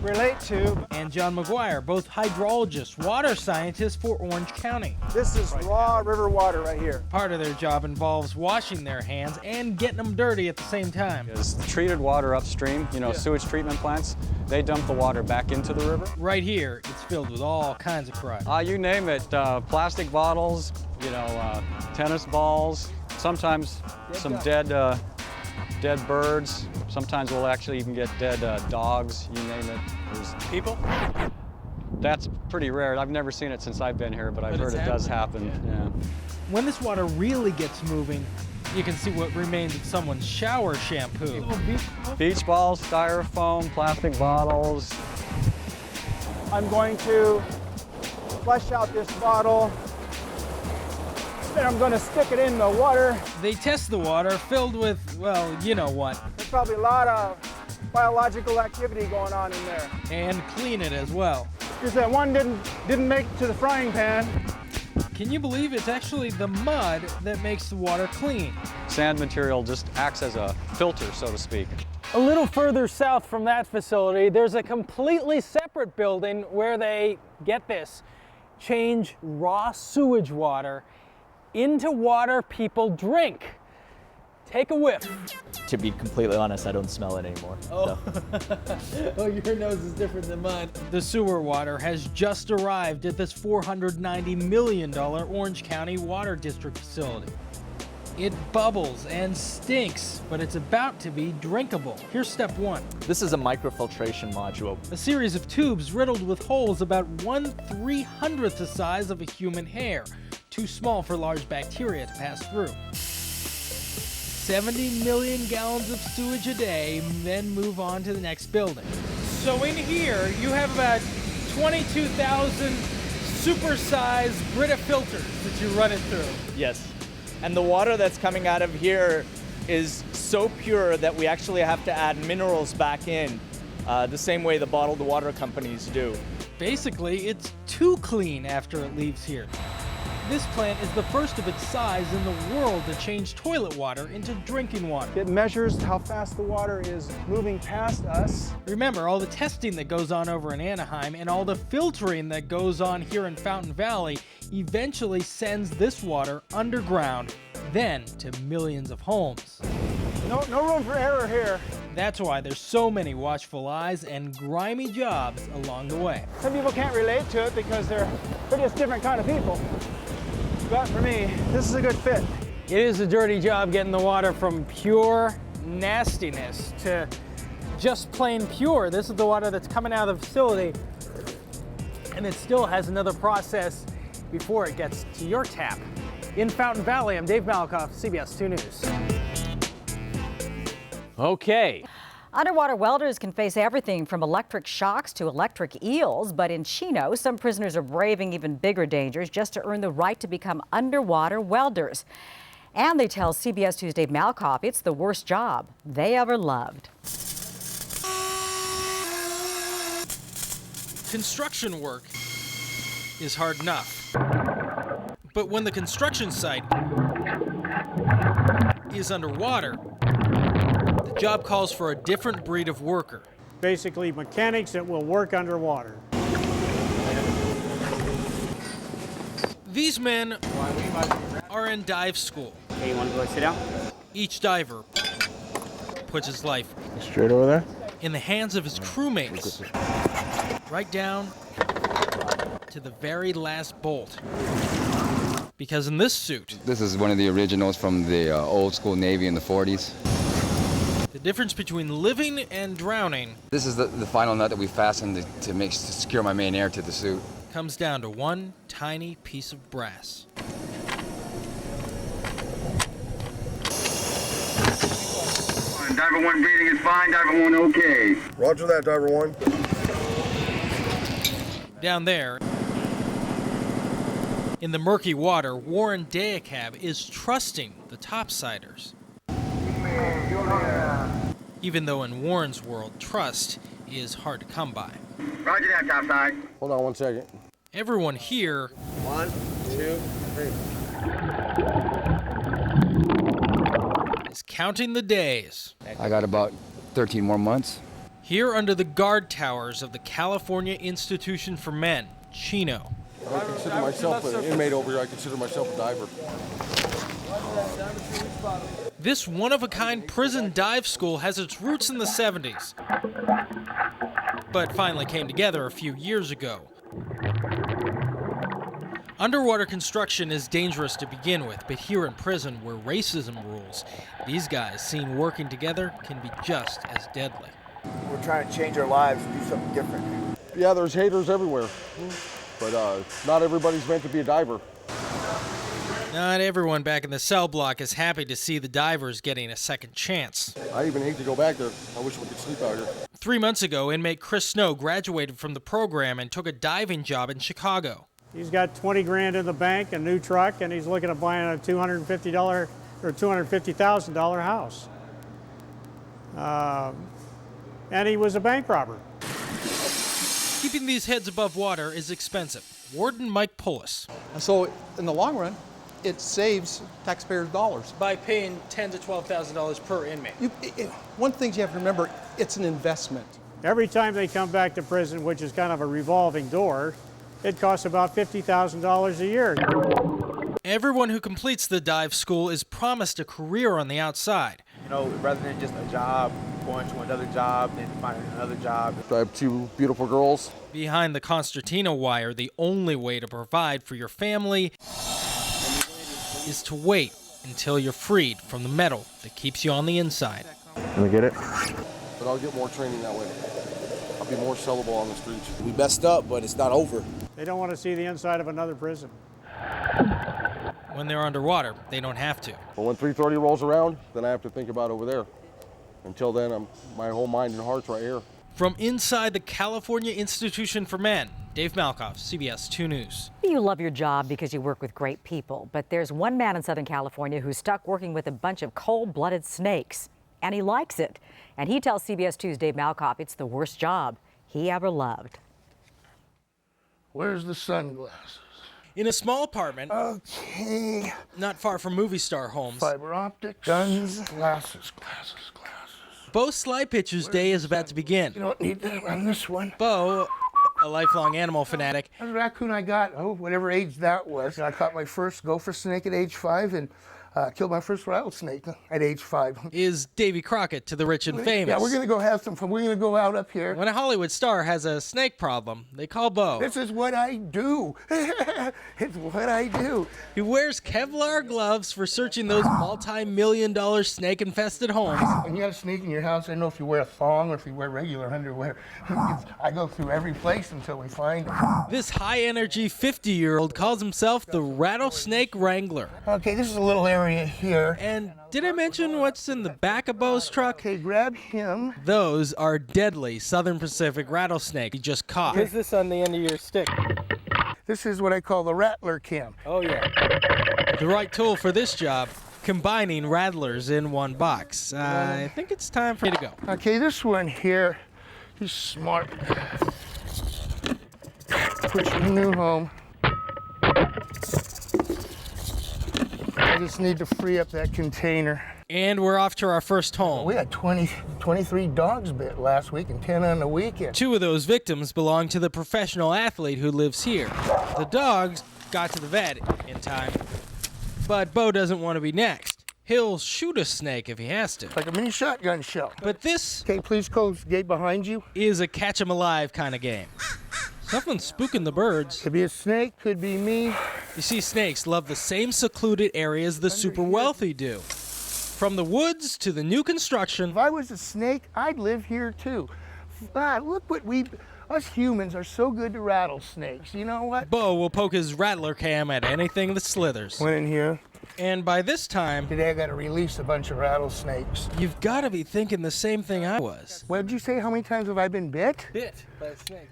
relate to. And John McGuire, both hydrologists, water scientists for Orange County. This is raw river water right here. Part of their job involves washing their hands and getting them dirty at the same time. It's treated water upstream, sewage treatment plants, they dump the water back into the river. Right here, it's filled with all kinds of crud. You name it, plastic bottles, tennis balls, sometimes some dead birds. Sometimes we'll actually even get dead dogs, you name it. There's people? That's pretty rare. I've never seen it since I've been here, but I've heard it does happen. Yeah. When this water really gets moving, you can see what remains of someone's shower shampoo. Beach balls, styrofoam, plastic bottles. I'm going to flush out this bottle. Then I'm going to stick it in the water. They test the water filled with, well, you know what. There's probably a lot of biological activity going on in there. And clean it as well. Just that one didn't make it to the frying pan. Can you believe it's actually the mud that makes the water clean? Sand material just acts as a filter, so to speak. A little further south from that facility, there's a completely separate building where they, get this, change raw sewage water into water people drink. Take a whiff. To be completely honest, I don't smell it anymore. Oh, oh, your nose is different than mine. The sewer water has just arrived at this $490 million Orange County Water District facility. It bubbles and stinks, but it's about to be drinkable. Here's step 1. This is a microfiltration module. A series of tubes riddled with holes about 1/300th the size of a human hair. Too small for large bacteria to pass through. 70 million gallons of sewage a day, then move on to the next building. So in here, you have about 22,000 super-sized Brita filters that you run it through. Yes. And the water that's coming out of here is so pure that we actually have to add minerals back in, the same way the bottled water companies do. Basically, it's too clean after it leaves here. This plant is the first of its size in the world to change toilet water into drinking water. It measures how fast the water is moving past us. Remember, all the testing that goes on over in Anaheim and all the filtering that goes on here in Fountain Valley eventually sends this water underground, then to millions of homes. No room for error here. That's why there's so many watchful eyes and grimy jobs along the way. Some people can't relate to it because they're just different kind of people. But for me, this is a good fit. It is a dirty job getting the water from pure nastiness to just plain pure. This is the water that's coming out of the facility, and it still has another process before it gets to your tap. In Fountain Valley, I'm Dave Malkoff, CBS 2 News. Okay. Underwater welders can face everything from electric shocks to electric eels, but in Chino, some prisoners are braving even bigger dangers just to earn the right to become underwater welders. And they tell CBS 2's Dave Malkoff it's the worst job they ever loved. Construction work is hard enough. But when the construction site is underwater, the job calls for a different breed of worker. Basically mechanics that will work underwater. These men are in dive school. Hey, you want to go sit down? Each diver puts his life Straight over there? in the hands of his crewmates, right down to the very last bolt. Because in this suit, this is one of the originals from the old school Navy in the 40s. the difference between living and drowning This is the final nut that we fastened to secure my main air to the suit. comes down to one tiny piece of brass. Diver 1 breathing is fine, Diver 1 okay. Roger that, Diver 1. Down there, in the murky water, Warren Deacab is trusting the topsiders. Even though in Warren's world, trust is hard to come by. Roger that, topside. Hold on 1 second. Everyone here 1, 2, 3. is counting the days. I got about 13 more months. Here under the guard towers of the California Institution for Men, Chino. I consider myself an inmate over here. I consider myself a diver. This one-of-a-kind prison dive school has its roots in the 70s, but finally came together a few years ago. Underwater construction is dangerous to begin with, but here in prison, where racism rules, these guys seen working together can be just as deadly. We're trying to change our lives and do something different. Yeah, there's haters everywhere. But not everybody's meant to be a diver. Not everyone back in the cell block is happy to see the divers getting a second chance. I even hate to go back there. I wish we could sleep out here. 3 months ago, inmate Chris Snow graduated from the program and took a diving job in Chicago. He's got 20 grand in the bank, a new truck, and he's looking at buying a $250 or $250,000 house. And he was a bank robber. Keeping these heads above water is expensive. Warden Mike Perluss. And so in the long run, it saves taxpayers' dollars. By paying $10,000 to $12,000 per inmate. One thing you have to remember, it's an investment. Every time they come back to prison, which is kind of a revolving door, it costs about $50,000 a year. Everyone who completes the dive school is promised a career on the outside. You know, rather than just a job, going to another job, then finding another job. I have 2 beautiful girls. Behind the concertina wire, the only way to provide for your family is to wait until you're freed from the metal that keeps you on the inside. Can I get it? But I'll get more training that way. I'll be more sellable on the streets. We messed up, but it's not over. They don't want to see the inside of another prison. When they're underwater, they don't have to. But when 3:30 rolls around, then I have to think about over there. Until then, my whole mind and heart's right here. From inside the California Institution for Men, Dave Malkoff, CBS 2 News. You love your job because you work with great people, but there's one man in Southern California who's stuck working with a bunch of cold-blooded snakes, and he likes it. And he tells CBS 2's Dave Malkoff it's the worst job he ever loved. Where's the sunglasses? in a small apartment. Okay. Not far from movie star homes. Fiber optics. Guns. Glasses. Bo's slide pitcher's day is about to begin. You don't need that on this one. Bo, a lifelong animal fanatic. That was a raccoon I got, whatever age that was. I caught my first gopher snake at age 5 and killed my first rattlesnake at age 5. Is Davy Crockett to the rich and famous. Yeah, we're going to go have some fun. We're going to go out up here. When a Hollywood star has a snake problem, they call Bo. This is what I do. It's what I do. He wears Kevlar gloves for searching those multi-million-dollar snake-infested homes. When you got a snake in your house, I don't know if you wear a thong or if you wear regular underwear. I go through every place until we find it. This high-energy 50-year-old calls himself the Rattlesnake Wrangler. Okay, this is a little area here. And did I mention what's in the back of Bo's truck? Okay, grab him. Those are deadly Southern Pacific rattlesnake he just caught. What's this on the end of your stick? This is what I call the rattler cam. Oh, yeah. The right tool for this job, combining rattlers in one box. I think it's time for you to go. Okay, this one here, he's smart. Put your new home. I just need to free up that container. And we're off to our first home. We had 23 dogs bit last week and 10 on the weekend. 2 of those victims belong to the professional athlete who lives here. The dogs got to the vet in time, but Bo doesn't want to be next. He'll shoot a snake if he has to. Like a mini shotgun shell. But this... Okay, please close the gate behind you. ...is a catch-'em-alive kind of game. Something's spooking the birds. Could be a snake, could be me. You see, snakes love the same secluded areas the super wealthy do. From the woods to the new construction. If I was a snake, I'd live here too. Look what us humans are so good to rattlesnakes. You know what? Bo will poke his rattler cam at anything that slithers. Went in here. And by this time... Today I got to release a bunch of rattlesnakes. You've got to be thinking the same thing I was. What did you say? How many times have I been bit? Bit by a snake.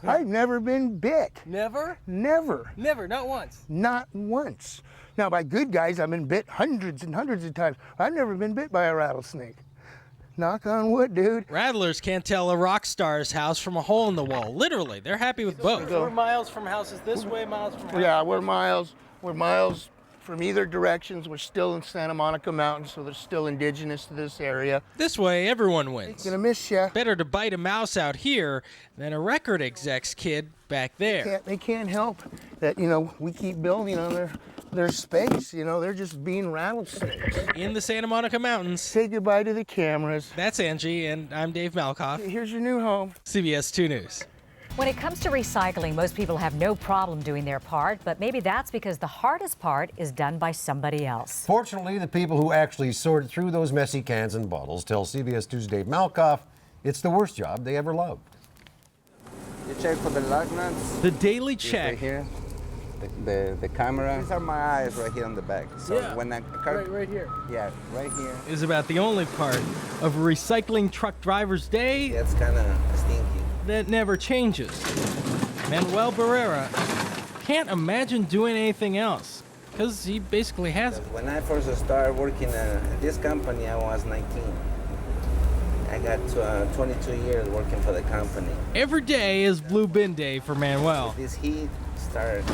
I've never been bit. Never? Never. Never, not once? Not once. Now, by good guys, I've been bit hundreds and hundreds of times. I've never been bit by a rattlesnake. Knock on wood, dude. Rattlers can't tell a rock star's house from a hole in the wall. Literally, they're happy with both. We're miles from houses this way, miles from houses. Yeah, we're miles from either directions. We're still in Santa Monica Mountains, so they're still indigenous to this area. This way, everyone wins. Gonna miss ya. Better to bite a mouse out here than a record exec's kid back there. They can't help that, we keep building on their space. They're just being rattlesnakes. In the Santa Monica Mountains. Say goodbye to the cameras. That's Angie, and I'm Dave Malkoff. Here's your new home. CBS 2 News. When it comes to recycling, most people have no problem doing their part, but maybe that's because the hardest part is done by somebody else. Fortunately, the people who actually sort through those messy cans and bottles tell CBS 2's Dave Malkoff it's the worst job they ever loved. You check for the lug nuts. The daily check. Right here. The camera. These are my eyes right here on the back. So yeah. When right here. Yeah, right here. Is about the only part of a recycling truck driver's day. It's kind of stinky. That never changes. Manuel Barrera can't imagine doing anything else because he basically has it. When I first started working at this company, I was 19. I got 22 years working for the company. Every day is Blue Bin Day for Manuel. This heat started.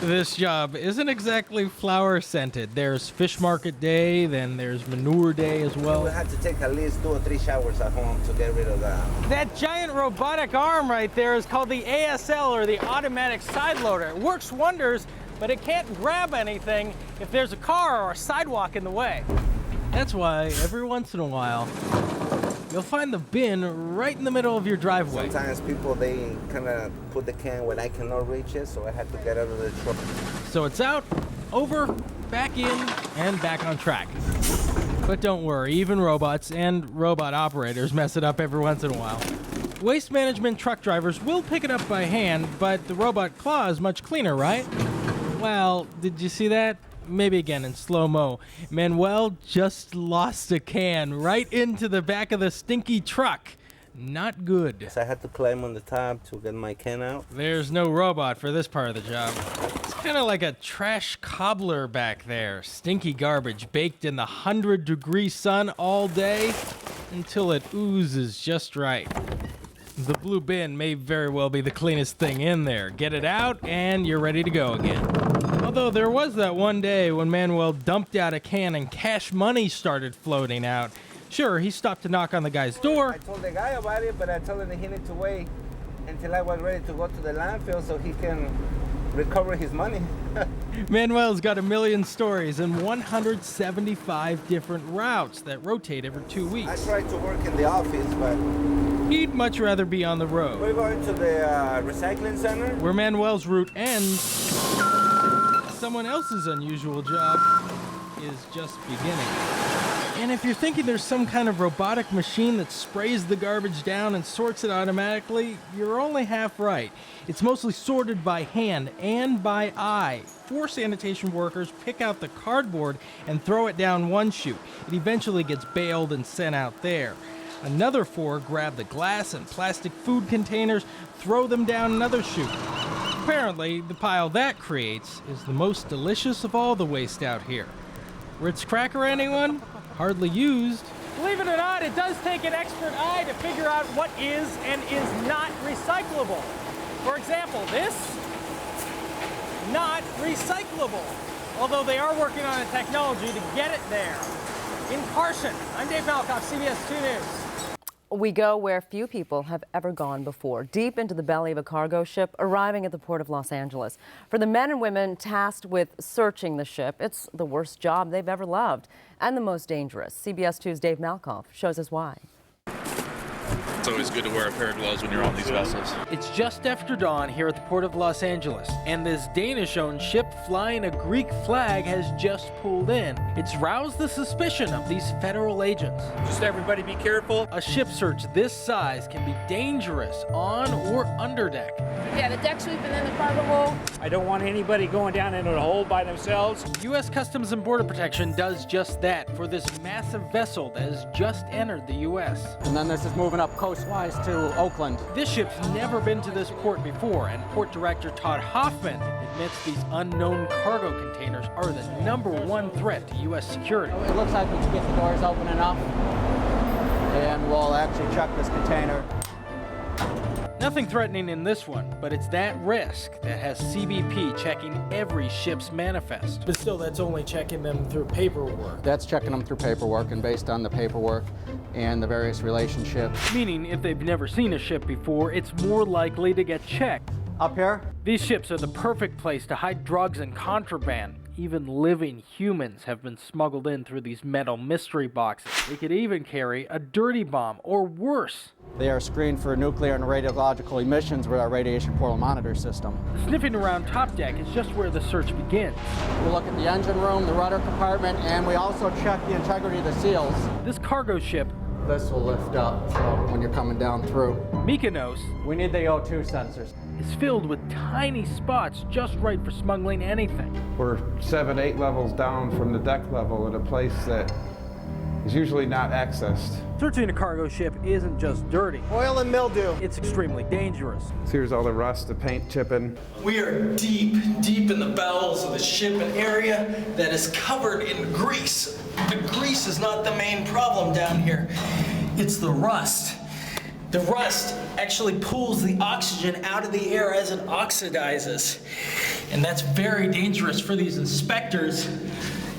This job isn't exactly flower scented. There's fish market day, then there's manure day as well. We had to take at least 2 or 3 showers at home to get rid of that. That giant robotic arm right there is called the ASL, or the automatic side loader. It works wonders, but it can't grab anything if there's a car or a sidewalk in the way. That's why every once in a while, you'll find the bin right in the middle of your driveway. Sometimes people, they kind of put the can when I cannot reach it, so I had to get out of the truck. So it's out, over, back in, and back on track. But don't worry, even robots and robot operators mess it up every once in a while. Waste management truck drivers will pick it up by hand, but the robot claw is much cleaner, right? Well, did you see that? Maybe again in slow-mo. Manuel just lost a can right into the back of the stinky truck. Not good. So I had to climb on the top to get my can out. There's no robot for this part of the job. It's kind of like a trash cobbler back there. Stinky garbage baked in the 100-degree sun all day until it oozes just right. The blue bin may very well be the cleanest thing in there. Get it out and you're ready to go again. Although there was that one day when Manuel dumped out a can and cash money started floating out. Sure, he stopped to knock on the guy's door. I told the guy about it, but I told him that he needed to wait until I was ready to go to the landfill so he can recover his money. Manuel's got a million stories and 175 different routes that rotate every 2 weeks. I tried to work in the office, but he'd much rather be on the road. we're going to the recycling center. Where Manuel's route ends, someone else's unusual job is just beginning. And if you're thinking there's some kind of robotic machine that sprays the garbage down and sorts it automatically, you're only half right. It's mostly sorted by hand and by eye. 4 sanitation workers pick out the cardboard and throw it down one chute. It eventually gets baled and sent out there. Another 4 grab the glass and plastic food containers, throw them down another chute. Apparently, the pile that creates is the most delicious of all the waste out here. Ritz cracker, anyone? Hardly used. Believe it or not, it does take an expert eye to figure out what is and is not recyclable. For example, this, not recyclable. Although they are working on a technology to get it there. In Carson, I'm Dave Malkoff, CBS 2 News. We go where few people have ever gone before, deep into the belly of a cargo ship arriving at the port of Los Angeles. For the men and women tasked with searching the ship, it's the worst job they've ever loved and the most dangerous. CBS 2's Dave Malkoff shows us why. It's always good to wear a pair of gloves when you're on these vessels. It's just after dawn here at the port of Los Angeles, and this Danish-owned ship flying a Greek flag has just pulled in. It's roused the suspicion of these federal agents. Just everybody be careful. A ship search this size can be dangerous on or under deck. Yeah, the deck sweep and then the cargo hold. I don't want anybody going down into the hole by themselves. U.S. Customs and Border Protection does just that for this massive vessel that has just entered the U.S. And then this is moving up coastwise to Oakland. This ship's never been to this port before, and Port Director Todd Hoffman admits these unknown cargo containers are the #1 threat to U.S. security. It looks like we can get the doors open enough, and we'll actually check this container. Nothing threatening in this one, but it's that risk that has CBP checking every ship's manifest. But still, that's only checking them through paperwork. That's checking them through paperwork, and based on the paperwork and the various relationships. Meaning, if they've never seen a ship before, it's more likely to get checked. Up here? These ships are the perfect place to hide drugs and contraband. Even living humans have been smuggled in through these metal mystery boxes. They could even carry a dirty bomb, or worse. They are screened for nuclear and radiological emissions with our radiation portal monitor system. Sniffing around top deck is just where the search begins. We look at the engine room, the rudder compartment, and we also check the integrity of the seals. This cargo ship, this will lift up so when you're coming down through. Mykonos, we need the O2 sensors. Is filled with tiny spots just right for smuggling anything. We're 7, 8 levels down from the deck level at a place that is usually not accessed. Searching a cargo ship isn't just dirty. Oil and mildew. It's extremely dangerous. So here's all the rust, the paint chipping. We are deep in the bowels of the ship, an area that is covered in grease. The grease is not the main problem down here. It's the rust. The rust actually pulls the oxygen out of the air as it oxidizes. And that's very dangerous for these inspectors.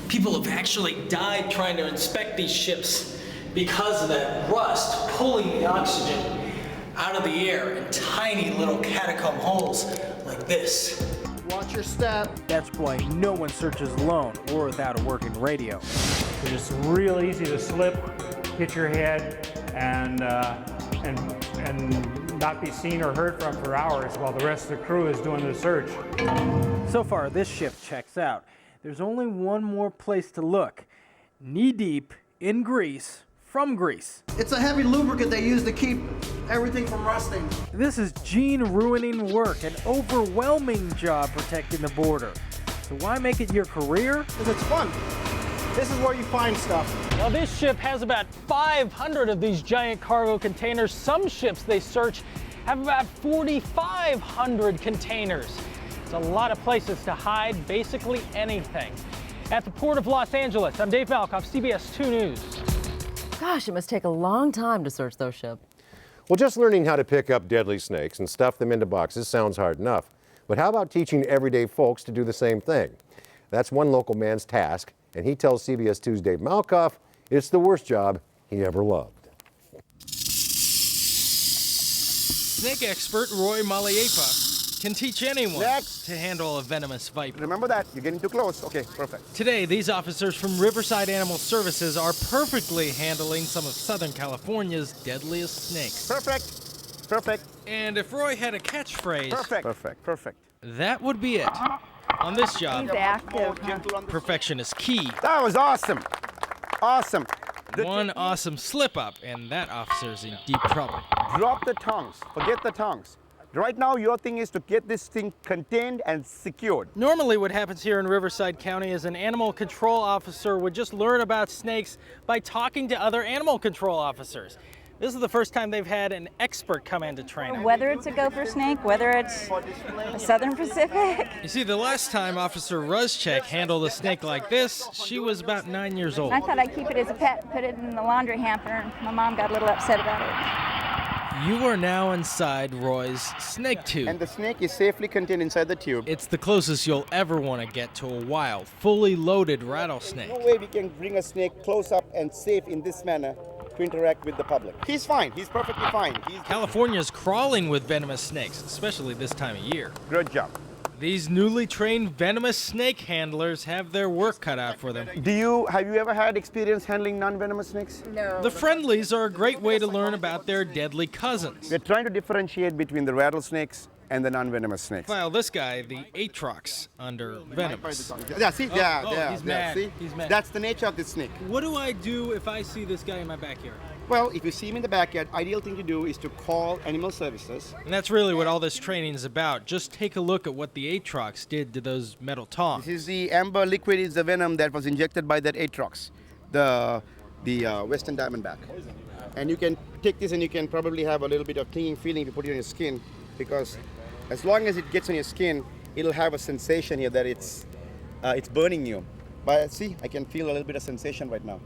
People have actually died trying to inspect these ships because of that rust pulling the oxygen out of the air in tiny little catacomb holes like this. Watch your step. That's why no one searches alone or without a working radio. It's real easy to slip, hit your head, and not be seen or heard from for hours while the rest of the crew is doing the search. So far, this ship checks out. There's only one more place to look. Knee-deep in grease from Greece. It's a heavy lubricant they use to keep everything from rusting. This is gene-ruining work, an overwhelming job protecting the border. So why make it your career? Because it's fun. This is where you find stuff. Now, this ship has about 500 of these giant cargo containers. Some ships they search have about 4,500 containers. It's a lot of places to hide basically anything. At the Port of Los Angeles, I'm Dave Malkoff, CBS 2 News. Gosh, it must take a long time to search those ships. Well, just learning how to pick up deadly snakes and stuff them into boxes sounds hard enough. But how about teaching everyday folks to do the same thing? That's one local man's task, and he tells CBS 2's Dave Malkoff it's the worst job he ever loved. Snake expert Roy Maliepa can teach anyone to handle a venomous viper. Remember that, you're getting too close. Okay, perfect. Today, these officers from Riverside Animal Services are perfectly handling some of Southern California's deadliest snakes. Perfect, perfect. And if Roy had a catchphrase, Perfect, perfect, perfect. that would be it. On this job, He's active. perfection is key. That was awesome. Awesome. One awesome slip-up, and that officer's in deep trouble. Drop the tongues. Forget the tongues. Right now, your thing is to get this thing contained and secured. Normally what happens here in Riverside County is an animal control officer would just learn about snakes by talking to other animal control officers. This is the first time they've had an expert come in to train them. Whether it's a gopher snake, whether it's a Southern Pacific. You see, the last time Officer Ruzchek handled a snake like this, she was about 9 years old. I thought I'd keep it as a pet, put it in the laundry hamper, and my mom got a little upset about it. You are now inside Roy's snake tube. And the snake is safely contained inside the tube. It's the closest you'll ever want to get to a wild, fully loaded rattlesnake. No way we can bring a snake close up and safe in this manner to interact with the public. He's fine. He's perfectly fine. California's crawling with venomous snakes, especially this time of year. Good job. These newly trained venomous snake handlers have their work cut out for them. Have you ever had experience handling non-venomous snakes? No. The friendlies are a great way to learn about their deadly cousins. We're trying to differentiate between the rattlesnakes and the non-venomous snakes. Well, this guy, the Atrox under Venomous. Yeah, see, he's mad. See? He's mad. That's the nature of the snake. What do I do if I see this guy in my backyard? Well, if you see him in the backyard, ideal thing to do is to call Animal Services. And that's really what all this training is about. Just take a look at what the Atrox did to those metal tongs. This is the amber liquid, is the venom that was injected by that Atrox, the Western Diamondback. And you can take this and you can probably have a little bit of tingling feeling if you put it on your skin, because as long as it gets on your skin, it'll have a sensation here that it's burning you. But see, I can feel a little bit of sensation right now.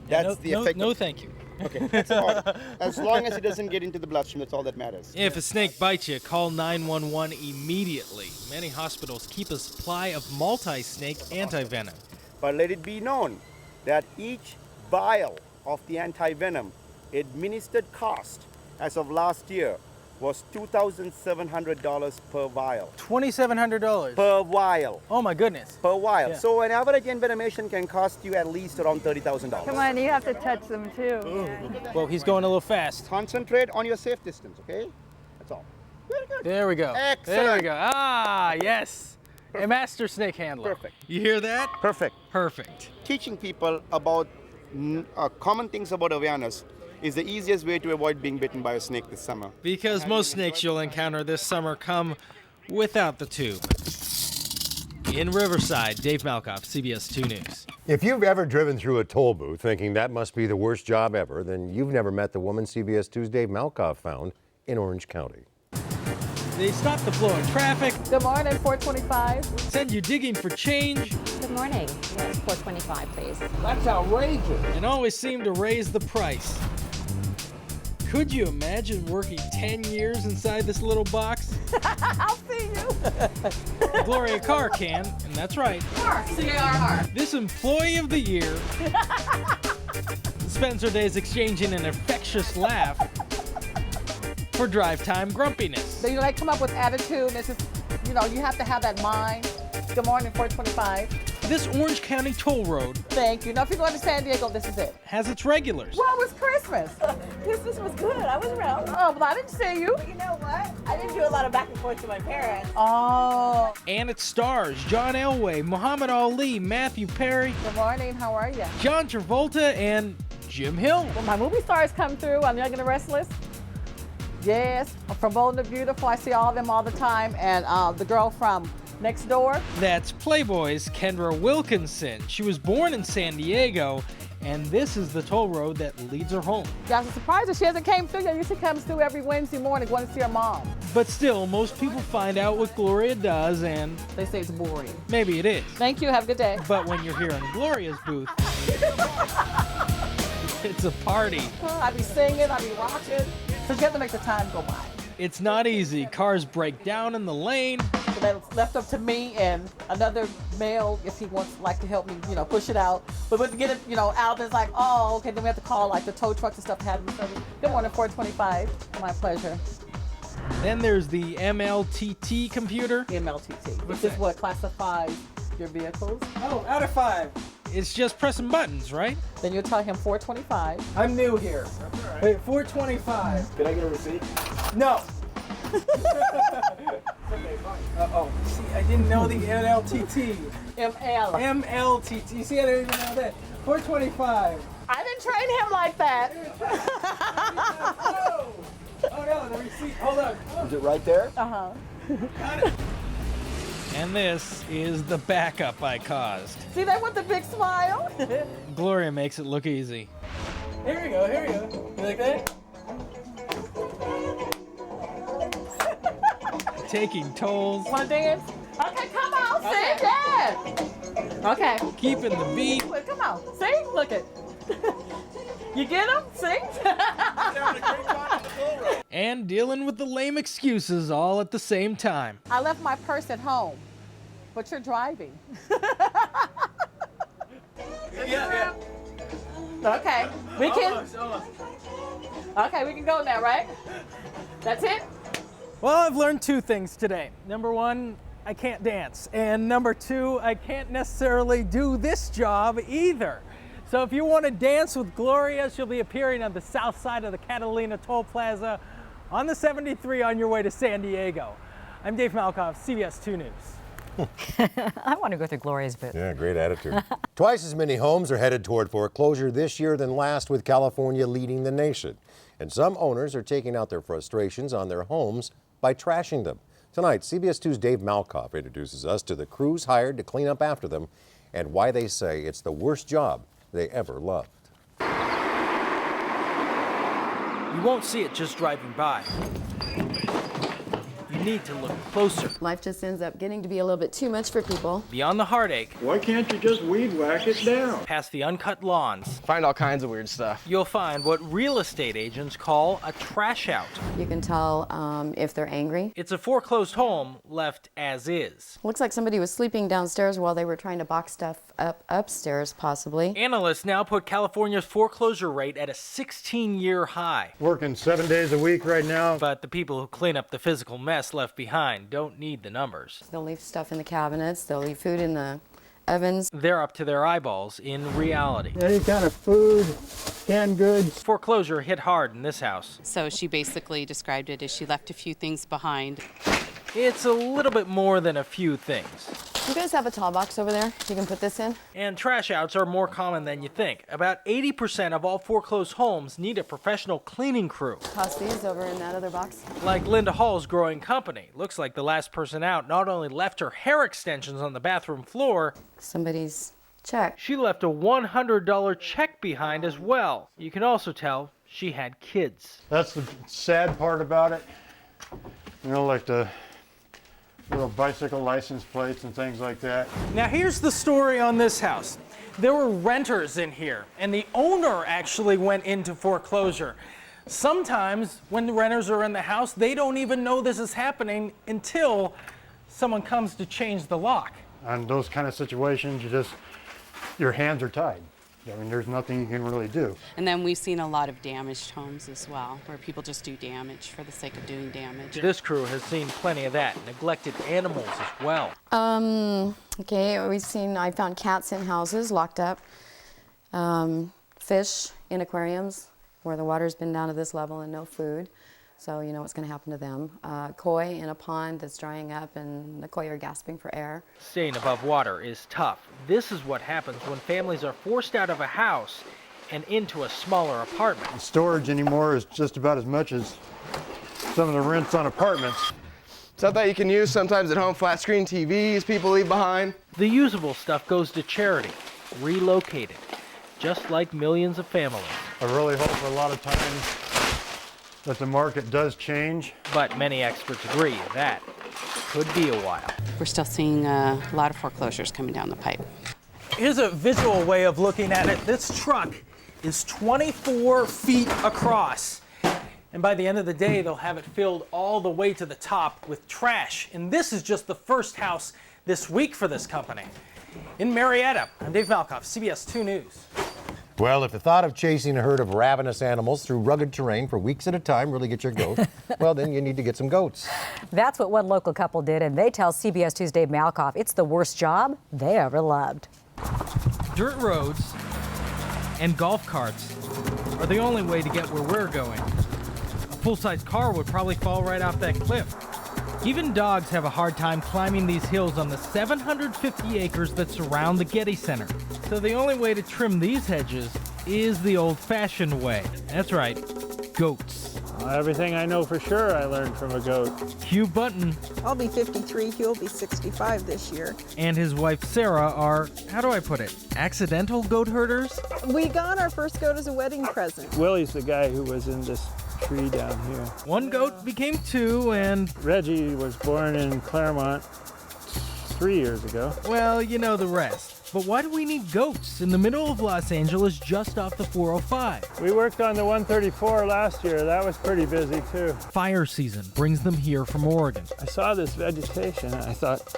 That's the effect. No, thank you. Okay, that's all. As long as it doesn't get into the bloodstream, that's all that matters. If a snake bites you, call 911 immediately. Many hospitals keep a supply of multi-snake anti-venom. But let it be known that each vial of the anti-venom administered cost as of last year was $2,700 per vial. $2,700? Per vial. Oh my goodness. Per vial. Yeah. So an average envenomation can cost you at least around $30,000. Come on, you have to touch them too. Well, he's going a little fast. Concentrate on your safe distance, okay? That's all. Very good. There we go. Excellent. There we go. Ah, yes. Perfect. A master snake handler. Perfect. You hear that? Perfect. Perfect. Teaching people about common things about awareness is the easiest way to avoid being bitten by a snake this summer. Because most snakes you'll encounter this summer come without the tube. In Riverside, Dave Malkoff, CBS 2 News. If you've ever driven through a toll booth thinking that must be the worst job ever, then you've never met the woman CBS 2's Dave Malkoff found in Orange County. They stop the flow of traffic. Good morning, 425. Send you digging for change. Good morning. Yes, 425, please. That's outrageous. And always seem to raise the price. Could you imagine working 10 years inside this little box? I'll see you. Gloria Carr can, and that's right. Carr, C-A-R-R. This Employee of the Year spends her days exchanging an infectious laugh for drive time grumpiness. They come up with attitude, and it's just, you have to have that mind. Good morning, 425. This Orange County toll road. Thank you. Now, if you go to San Diego, this is it. Has its regulars. Well, it was Christmas. Christmas was good. I was around. Oh, but I didn't see you. You know what? I didn't do a lot of back and forth to my parents. Oh. And its stars, John Elway, Muhammad Ali, Matthew Perry. Good morning. How are you? John Travolta and Jim Hill. When my movie stars come through on Young and the Restless, yes, from Bold and the Beautiful, I see all of them all the time. And the girl from Next Door. That's Playboy's Kendra Wilkinson. She was born in San Diego, and this is the toll road that leads her home. Yeah, I was surprised that she hasn't came through yet. She comes through every Wednesday morning going to see her mom. But still, most people find out what Gloria does, and they say it's boring. Maybe it is. Thank you. Have a good day. But when you're here in Gloria's booth, it's a party. I be singing, I be rocking. So you have to make the time go by. It's not easy. Cars break down in the lane. So that's left up to me and another male if he wants like to help me, push it out. But to get it, out, it's like, oh, okay, then we have to call like the tow trucks and stuff to have them service. Good morning, 425. My pleasure. Then there's the MLTT computer. MLTT, which is what classifies your vehicles. Oh, out of 5. It's just pressing buttons, right? Then you'll tell him 425. I'm new here. Right. Wait, 425. Can I get a receipt? No. Uh-oh. See, I didn't know the MLTT. MLTT. You see, I didn't even know that. 425. I didn't train him like that. Oh no, the receipt. Hold on. Is it right there? Uh-huh. Got it. And this is the backup I caused. See that with the big smile? Gloria makes it look easy. Here we go, here we go. You like that? Taking tolls. Want to dance? Okay, come on, sing that. Okay. Keeping the beat. Come on, sing, look it. You get them? Sing. And dealing with the lame excuses all at the same time. I left my purse at home, but you're driving. Yeah. Okay, we can. Okay, we can go now, right? That's it? Well, I've learned 2 things today. Number 1, I can't dance. And number 2, I can't necessarily do this job either. So if you want to dance with Gloria, she'll be appearing on the south side of the Catalina Toll Plaza on the 73 on your way to San Diego. I'm Dave Malkoff, CBS 2 News. I want to go through Gloria's booth. Yeah, great attitude. Twice as many homes are headed toward foreclosure this year than last, with California leading the nation. And some owners are taking out their frustrations on their homes by trashing them. Tonight, CBS 2's Dave Malkoff introduces us to the crews hired to clean up after them and why they say it's the worst job they ever loved. You won't see it just driving by. You need to look closer. Life just ends up getting to be a little bit too much for people. Beyond the heartache. Why can't you just weed whack it down? Past the uncut lawns. Find all kinds of weird stuff. You'll find what real estate agents call a trash out. You can tell if they're angry. It's a foreclosed home left as is. Looks like somebody was sleeping downstairs while they were trying to box stuff up upstairs, possibly. Analysts now put California's foreclosure rate at a 16-year high. Working 7 days a week right now. But the people who clean up the physical mess left behind don't need the numbers. They'll leave stuff in the cabinets, they'll leave food in the ovens. They're up to their eyeballs in reality. Any kind of food, canned goods. Foreclosure hit hard in this house. So she basically described it as she left a few things behind. It's a little bit more than a few things. You guys have a tall box over there you can put this in? And trash outs are more common than you think. About 80% of all foreclosed homes need a professional cleaning crew. Toss these over in that other box. Like Linda Hall's growing company. Looks like the last person out not only left her hair extensions on the bathroom floor, somebody's check. She left a $100 check behind as well. You can also tell she had kids. That's the sad part about it. You know, like the little bicycle license plates and things like that. Now here's the story on this house. There were renters in here, and the owner actually went into foreclosure. Sometimes when the renters are in the house, they don't even know this is happening until someone comes to change the lock. On those kind of situations, your hands are tied. I mean, there's nothing you can really do. And then we've seen a lot of damaged homes as well, where people just do damage for the sake of doing damage. This crew has seen plenty of that. Neglected animals as well. Okay, I found cats in houses locked up, fish in aquariums where the water's been down to this level and no food. So you know what's going to happen to them. Koi in a pond that's drying up and the koi are gasping for air. Staying above water is tough. This is what happens when families are forced out of a house and into a smaller apartment. The storage anymore is just about as much as some of the rents on apartments. Stuff that you can use sometimes at home, flat screen TVs people leave behind. The usable stuff goes to charity, relocated, just like millions of families. I really hope a lot of times that the market does change. But many experts agree that could be a while. We're still seeing a lot of foreclosures coming down the pipe. Here's a visual way of looking at it. This truck is 24 feet across. And by the end of the day, they'll have it filled all the way to the top with trash. And this is just the first house this week for this company. In Marietta, I'm Dave Malkoff, CBS 2 News. Well, if the thought of chasing a herd of ravenous animals through rugged terrain for weeks at a time really gets your goat, well, then you need to get some goats. That's what one local couple did, and they tell CBS 2's Dave Malkoff it's the worst job they ever loved. Dirt roads and golf carts are the only way to get where we're going. A full-size car would probably fall right off that cliff. Even dogs have a hard time climbing these hills on the 750 acres that surround the Getty Center. So the only way to trim these hedges is the old-fashioned way. That's right, goats. Everything I know for sure I learned from a goat. Hugh Button. I'll be 53, he'll be 65 this year. And his wife Sarah are, how do I put it, accidental goat herders? We got our first goat as a wedding present. Willie's the guy who was in this tree down here. One goat became two, and Reggie was born in Claremont 3 years ago. Well, you know the rest. But why do we need goats in the middle of Los Angeles just off the 405? We worked on the 134 last year. That was pretty busy too. Fire season brings them here from Oregon. I saw this vegetation and I thought,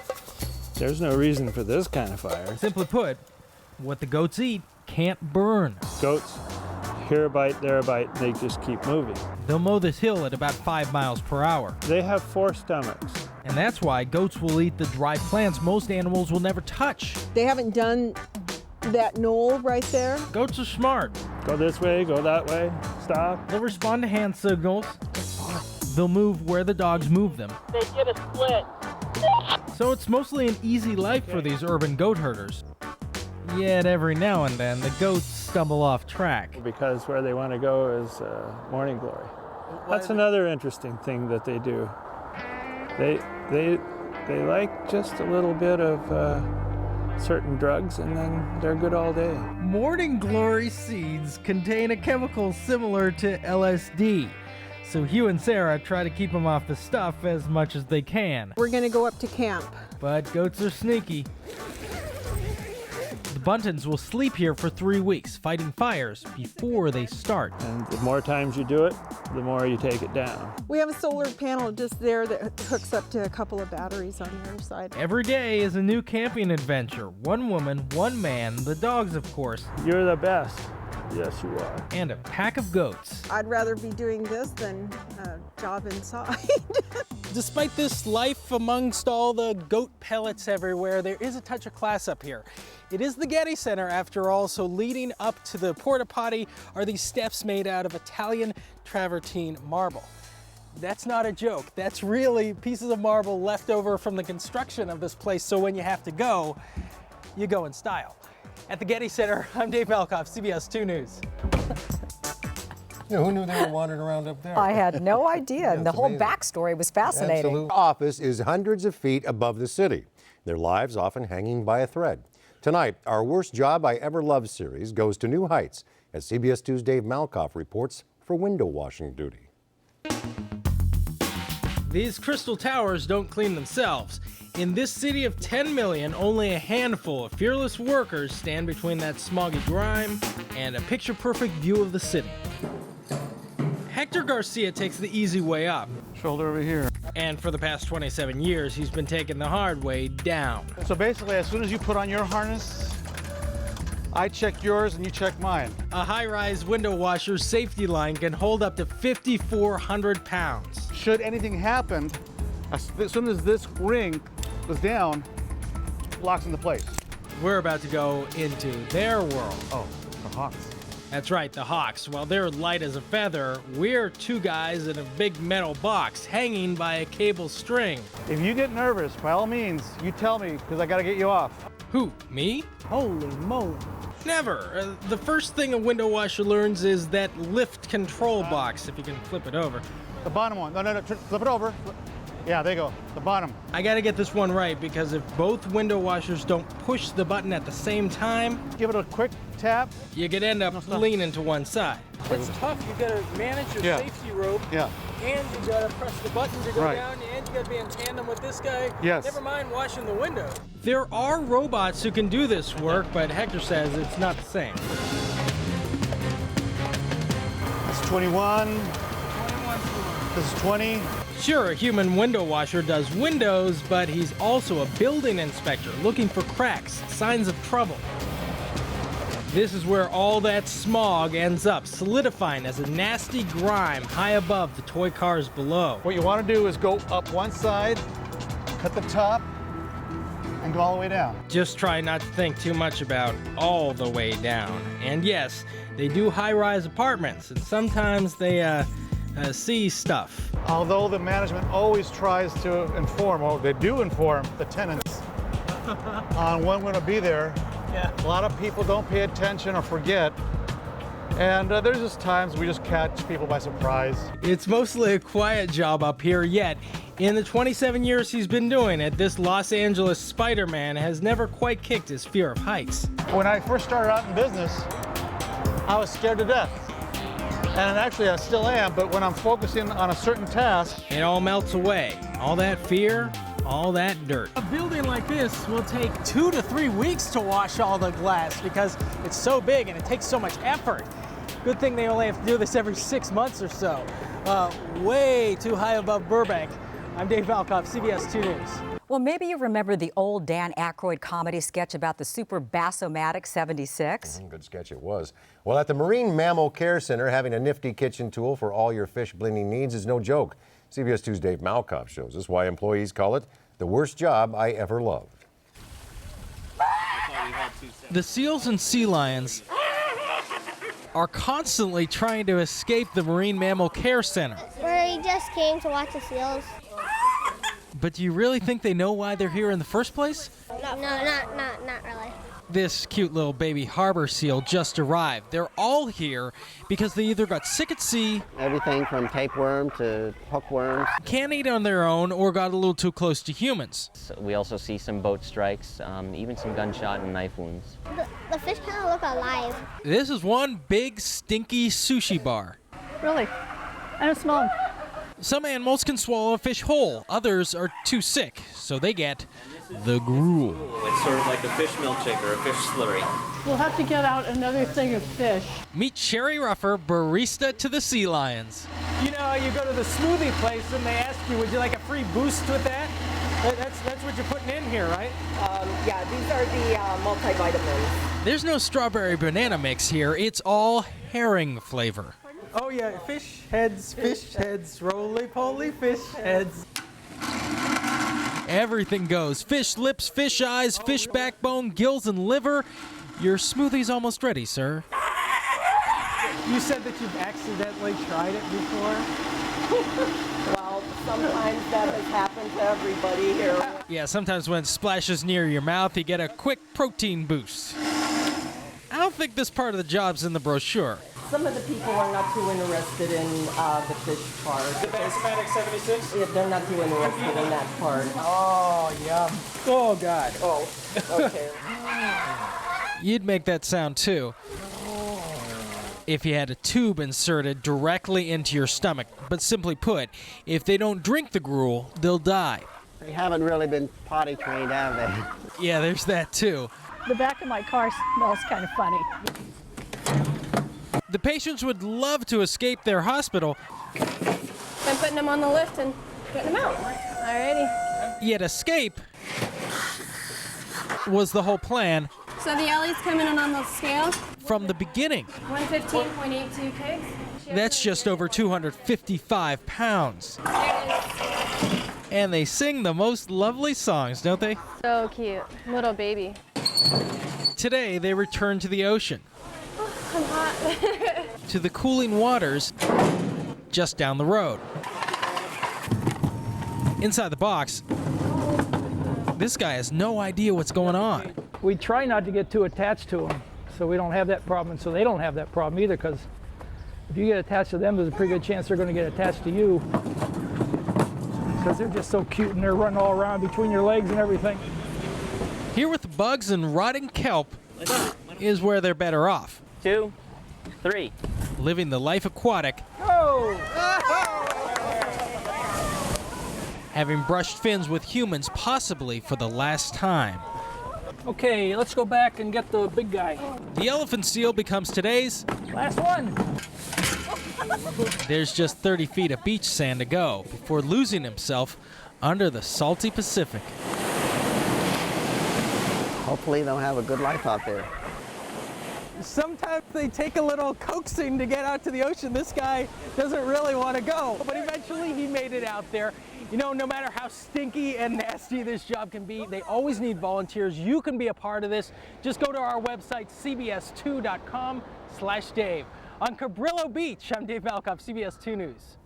there's no reason for this kind of fire. Simply put, what the goats eat can't burn. Goats, here a bite, there a bite, they just keep moving. They'll mow this hill at about 5 miles per hour. They have 4 stomachs. And that's why goats will eat the dry plants most animals will never touch. They haven't done that knoll right there. Goats are smart. Go this way, go that way, stop. They'll respond to hand signals. They'll move where the dogs move them. They get a split. So it's mostly an easy life for these urban goat herders. Yet every now and then, the goats stumble off track. Because where they want to go is morning glory. That's another interesting thing that they do. They like just a little bit of certain drugs, and then they're good all day. Morning glory seeds contain a chemical similar to LSD. So Hugh and Sarah try to keep them off the stuff as much as they can. We're going to go up to camp. But goats are sneaky. The Buntons will sleep here for 3 weeks, fighting fires before they start. And the more times you do it, the more you take it down. We have a solar panel just there that hooks up to a couple of batteries on the other side. Every day is a new camping adventure. One woman, one man, the dogs, of course. You're the best. Yes, you are. And a pack of goats. I'd rather be doing this than a job inside. Despite this life amongst all the goat pellets everywhere, there is a touch of class up here. It is the Getty Center after all, so leading up to the porta potty are these steps made out of Italian travertine marble. That's not a joke. That's really pieces of marble left over from the construction of this place, so when you have to go, you go in style. At the Getty Center, I'm Dave Malkoff, CBS 2 News. You know, who knew they were wandering around up there? I had no idea. Yeah, the whole amazing. backstory was fascinating. Absolute. Office is hundreds of feet above the city, their lives often hanging by a thread. Tonight, our Worst Job I Ever Loved series goes to new heights as CBS 2's Dave Malkoff reports for window washing duty. These crystal towers don't clean themselves. In this city of 10 million, only a handful of fearless workers stand between that smoggy grime and a picture-perfect view of the city. Hector Garcia takes the easy way up. Shoulder over here. And for the past 27 years, he's been taking the hard way down. So basically, as soon as you put on your harness, I check yours and you check mine. A high-rise window washer's safety line can hold up to 5,400 pounds. Should anything happen, as soon as this ring goes down, it locks into place. We're about to go into their world. Oh, the Hawks. That's right, the Hawks. While they're light as a feather, we're two guys in a big metal box hanging by a cable string. If you get nervous, by all means, you tell me, because I got to get you off. Who, me? Holy moly. Never. The first thing a window washer learns is that lift control box, if you can flip it over. The bottom one. No, flip it over. Yeah, there you go. The bottom. I gotta get this one right, because if both window washers don't push the button at the same time, give it a quick tap, you could end up leaning to one side. It's tough. You gotta manage your safety rope. Yeah. And you gotta press the button to go Right. down, and you gotta be in tandem with this guy. Yes. Never mind washing the window. There are robots who can do this work, but Hector says it's not the same. It's 21. This is 20. Sure, a human window washer does windows, but he's also a building inspector looking for cracks, signs of trouble. This is where all that smog ends up, solidifying as a nasty grime high above the toy cars below. What you want to do is go up one side, cut the top, and go all the way down. Just try not to think too much about all the way down. And yes, they do high-rise apartments, and sometimes they see stuff. Although the management always tries to inform, or they do inform the tenants on when we're going to be there. Yeah. A lot of people don't pay attention or forget. And there's just times we just catch people by surprise. It's mostly a quiet job up here, yet in the 27 years he's been doing it, this Los Angeles Spider-Man has never quite kicked his fear of heights. When I first started out in business, I was scared to death. And actually I still am, but when I'm focusing on a certain task, it all melts away. All that fear, all that dirt. A building like this will take 2 to 3 weeks to wash all the glass because it's so big and it takes so much effort. Good thing they only have to do this every 6 months or so. Way too high above Burbank. I'm Dave Malkoff, CBS 2 News. Well, maybe you remember the old Dan Aykroyd comedy sketch about the Super Bass-O-Matic 76. Good sketch it was. Well, at the Marine Mammal Care Center, having a nifty kitchen tool for all your fish blending needs is no joke. CBS 2's Dave Malkoff shows us why employees call it the worst job I ever loved. The seals and sea lions are constantly trying to escape the Marine Mammal Care Center. We just came to watch the seals. But do you really think they know why they're here in the first place? No, not really. This cute little baby harbor seal just arrived. They're all here because they either got sick at sea, everything from tapeworm to hookworms, can't eat on their own, or got a little too close to humans. So we also see some boat strikes, even some gunshot and knife wounds. The fish kind of look alive. This is one big stinky sushi bar. Really? I don't smell them. Some animals can swallow a fish whole. Others are too sick, so they get the gruel. It's sort of like a fish milkshake or a fish slurry. We'll have to get out another thing of fish. Meet Sherry Ruffer, barista to the sea lions. You know, you go to the smoothie place and they ask you, would you like a free boost with that? That's what you're putting in here, right? Yeah, these are the multivitamins. There's no strawberry banana mix here. It's all herring flavor. Oh yeah, fish heads, roly-poly fish heads. Everything goes. Fish lips, fish eyes, fish backbone, gills, and liver. Your smoothie's almost ready, sir. You said that you've accidentally tried it before? Well, sometimes that has happened to everybody here. Yeah, sometimes when it splashes near your mouth, you get a quick protein boost. I don't think this part of the job's in the brochure. Some of the people are not too interested in the fish part. The Bass-O-Matic 76? Yeah, they're not too interested in that part. Oh, yum. Oh, God. Oh, okay. You'd make that sound, too, if you had a tube inserted directly into your stomach. But simply put, if they don't drink the gruel, they'll die. They haven't really been potty trained, have they? Yeah, there's that, too. The back of my car smells kind of funny. The patients would love to escape their hospital. I'm putting them on the lift and getting them out. Alrighty. Yet escape was the whole plan. So the Ellie's coming in on the scale? From the beginning. 115.82 pigs. That's just over 255 pounds. And they sing the most lovely songs, don't they? So cute. Little baby. Today, they return to the ocean. I'm hot. To the cooling waters just down the road. Inside the box, this guy has no idea what's going on. We try not to get too attached to them, so we don't have that problem, and so they don't have that problem either, because if you get attached to them, there's a pretty good chance they're going to get attached to you, because they're just so cute and they're running all around between your legs and everything. Here with the bugs and rotting kelp is where they're better off. 2, 3. Living the life aquatic. Oh! Having brushed fins with humans possibly for the last time. Okay, let's go back and get the big guy. The elephant seal becomes today's last one. There's just 30 feet of beach sand to go before losing himself under the salty Pacific. Hopefully they'll have a good life out there. Sometimes they take a little coaxing to get out to the ocean. This guy doesn't really want to go, but eventually he made it out there. You know, no matter how stinky and nasty this job can be, they always need volunteers. You can be a part of this. Just go to our website, cbs2.com/Dave. On Cabrillo Beach, I'm Dave Malkoff, CBS 2 News.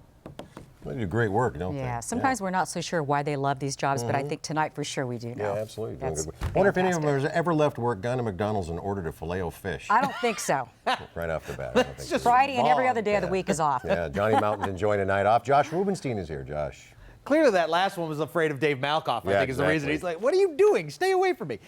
They do great work, don't they? Yeah, sometimes we're not so sure why they love these jobs, but I think tonight for sure we do know. Yeah, absolutely. That's I wonder if any of them has ever left work, gone to McDonald's and ordered a filet-o-fish. I don't think so. Right off the bat. I don't think It's so. just Friday and every other day of the week is off. Yeah, Johnny Mountain's enjoying a night off. Josh Rubenstein is here. Josh. Clearly that last one was afraid of Dave Malkoff, I think is the reason. He's like, what are you doing? Stay away from me.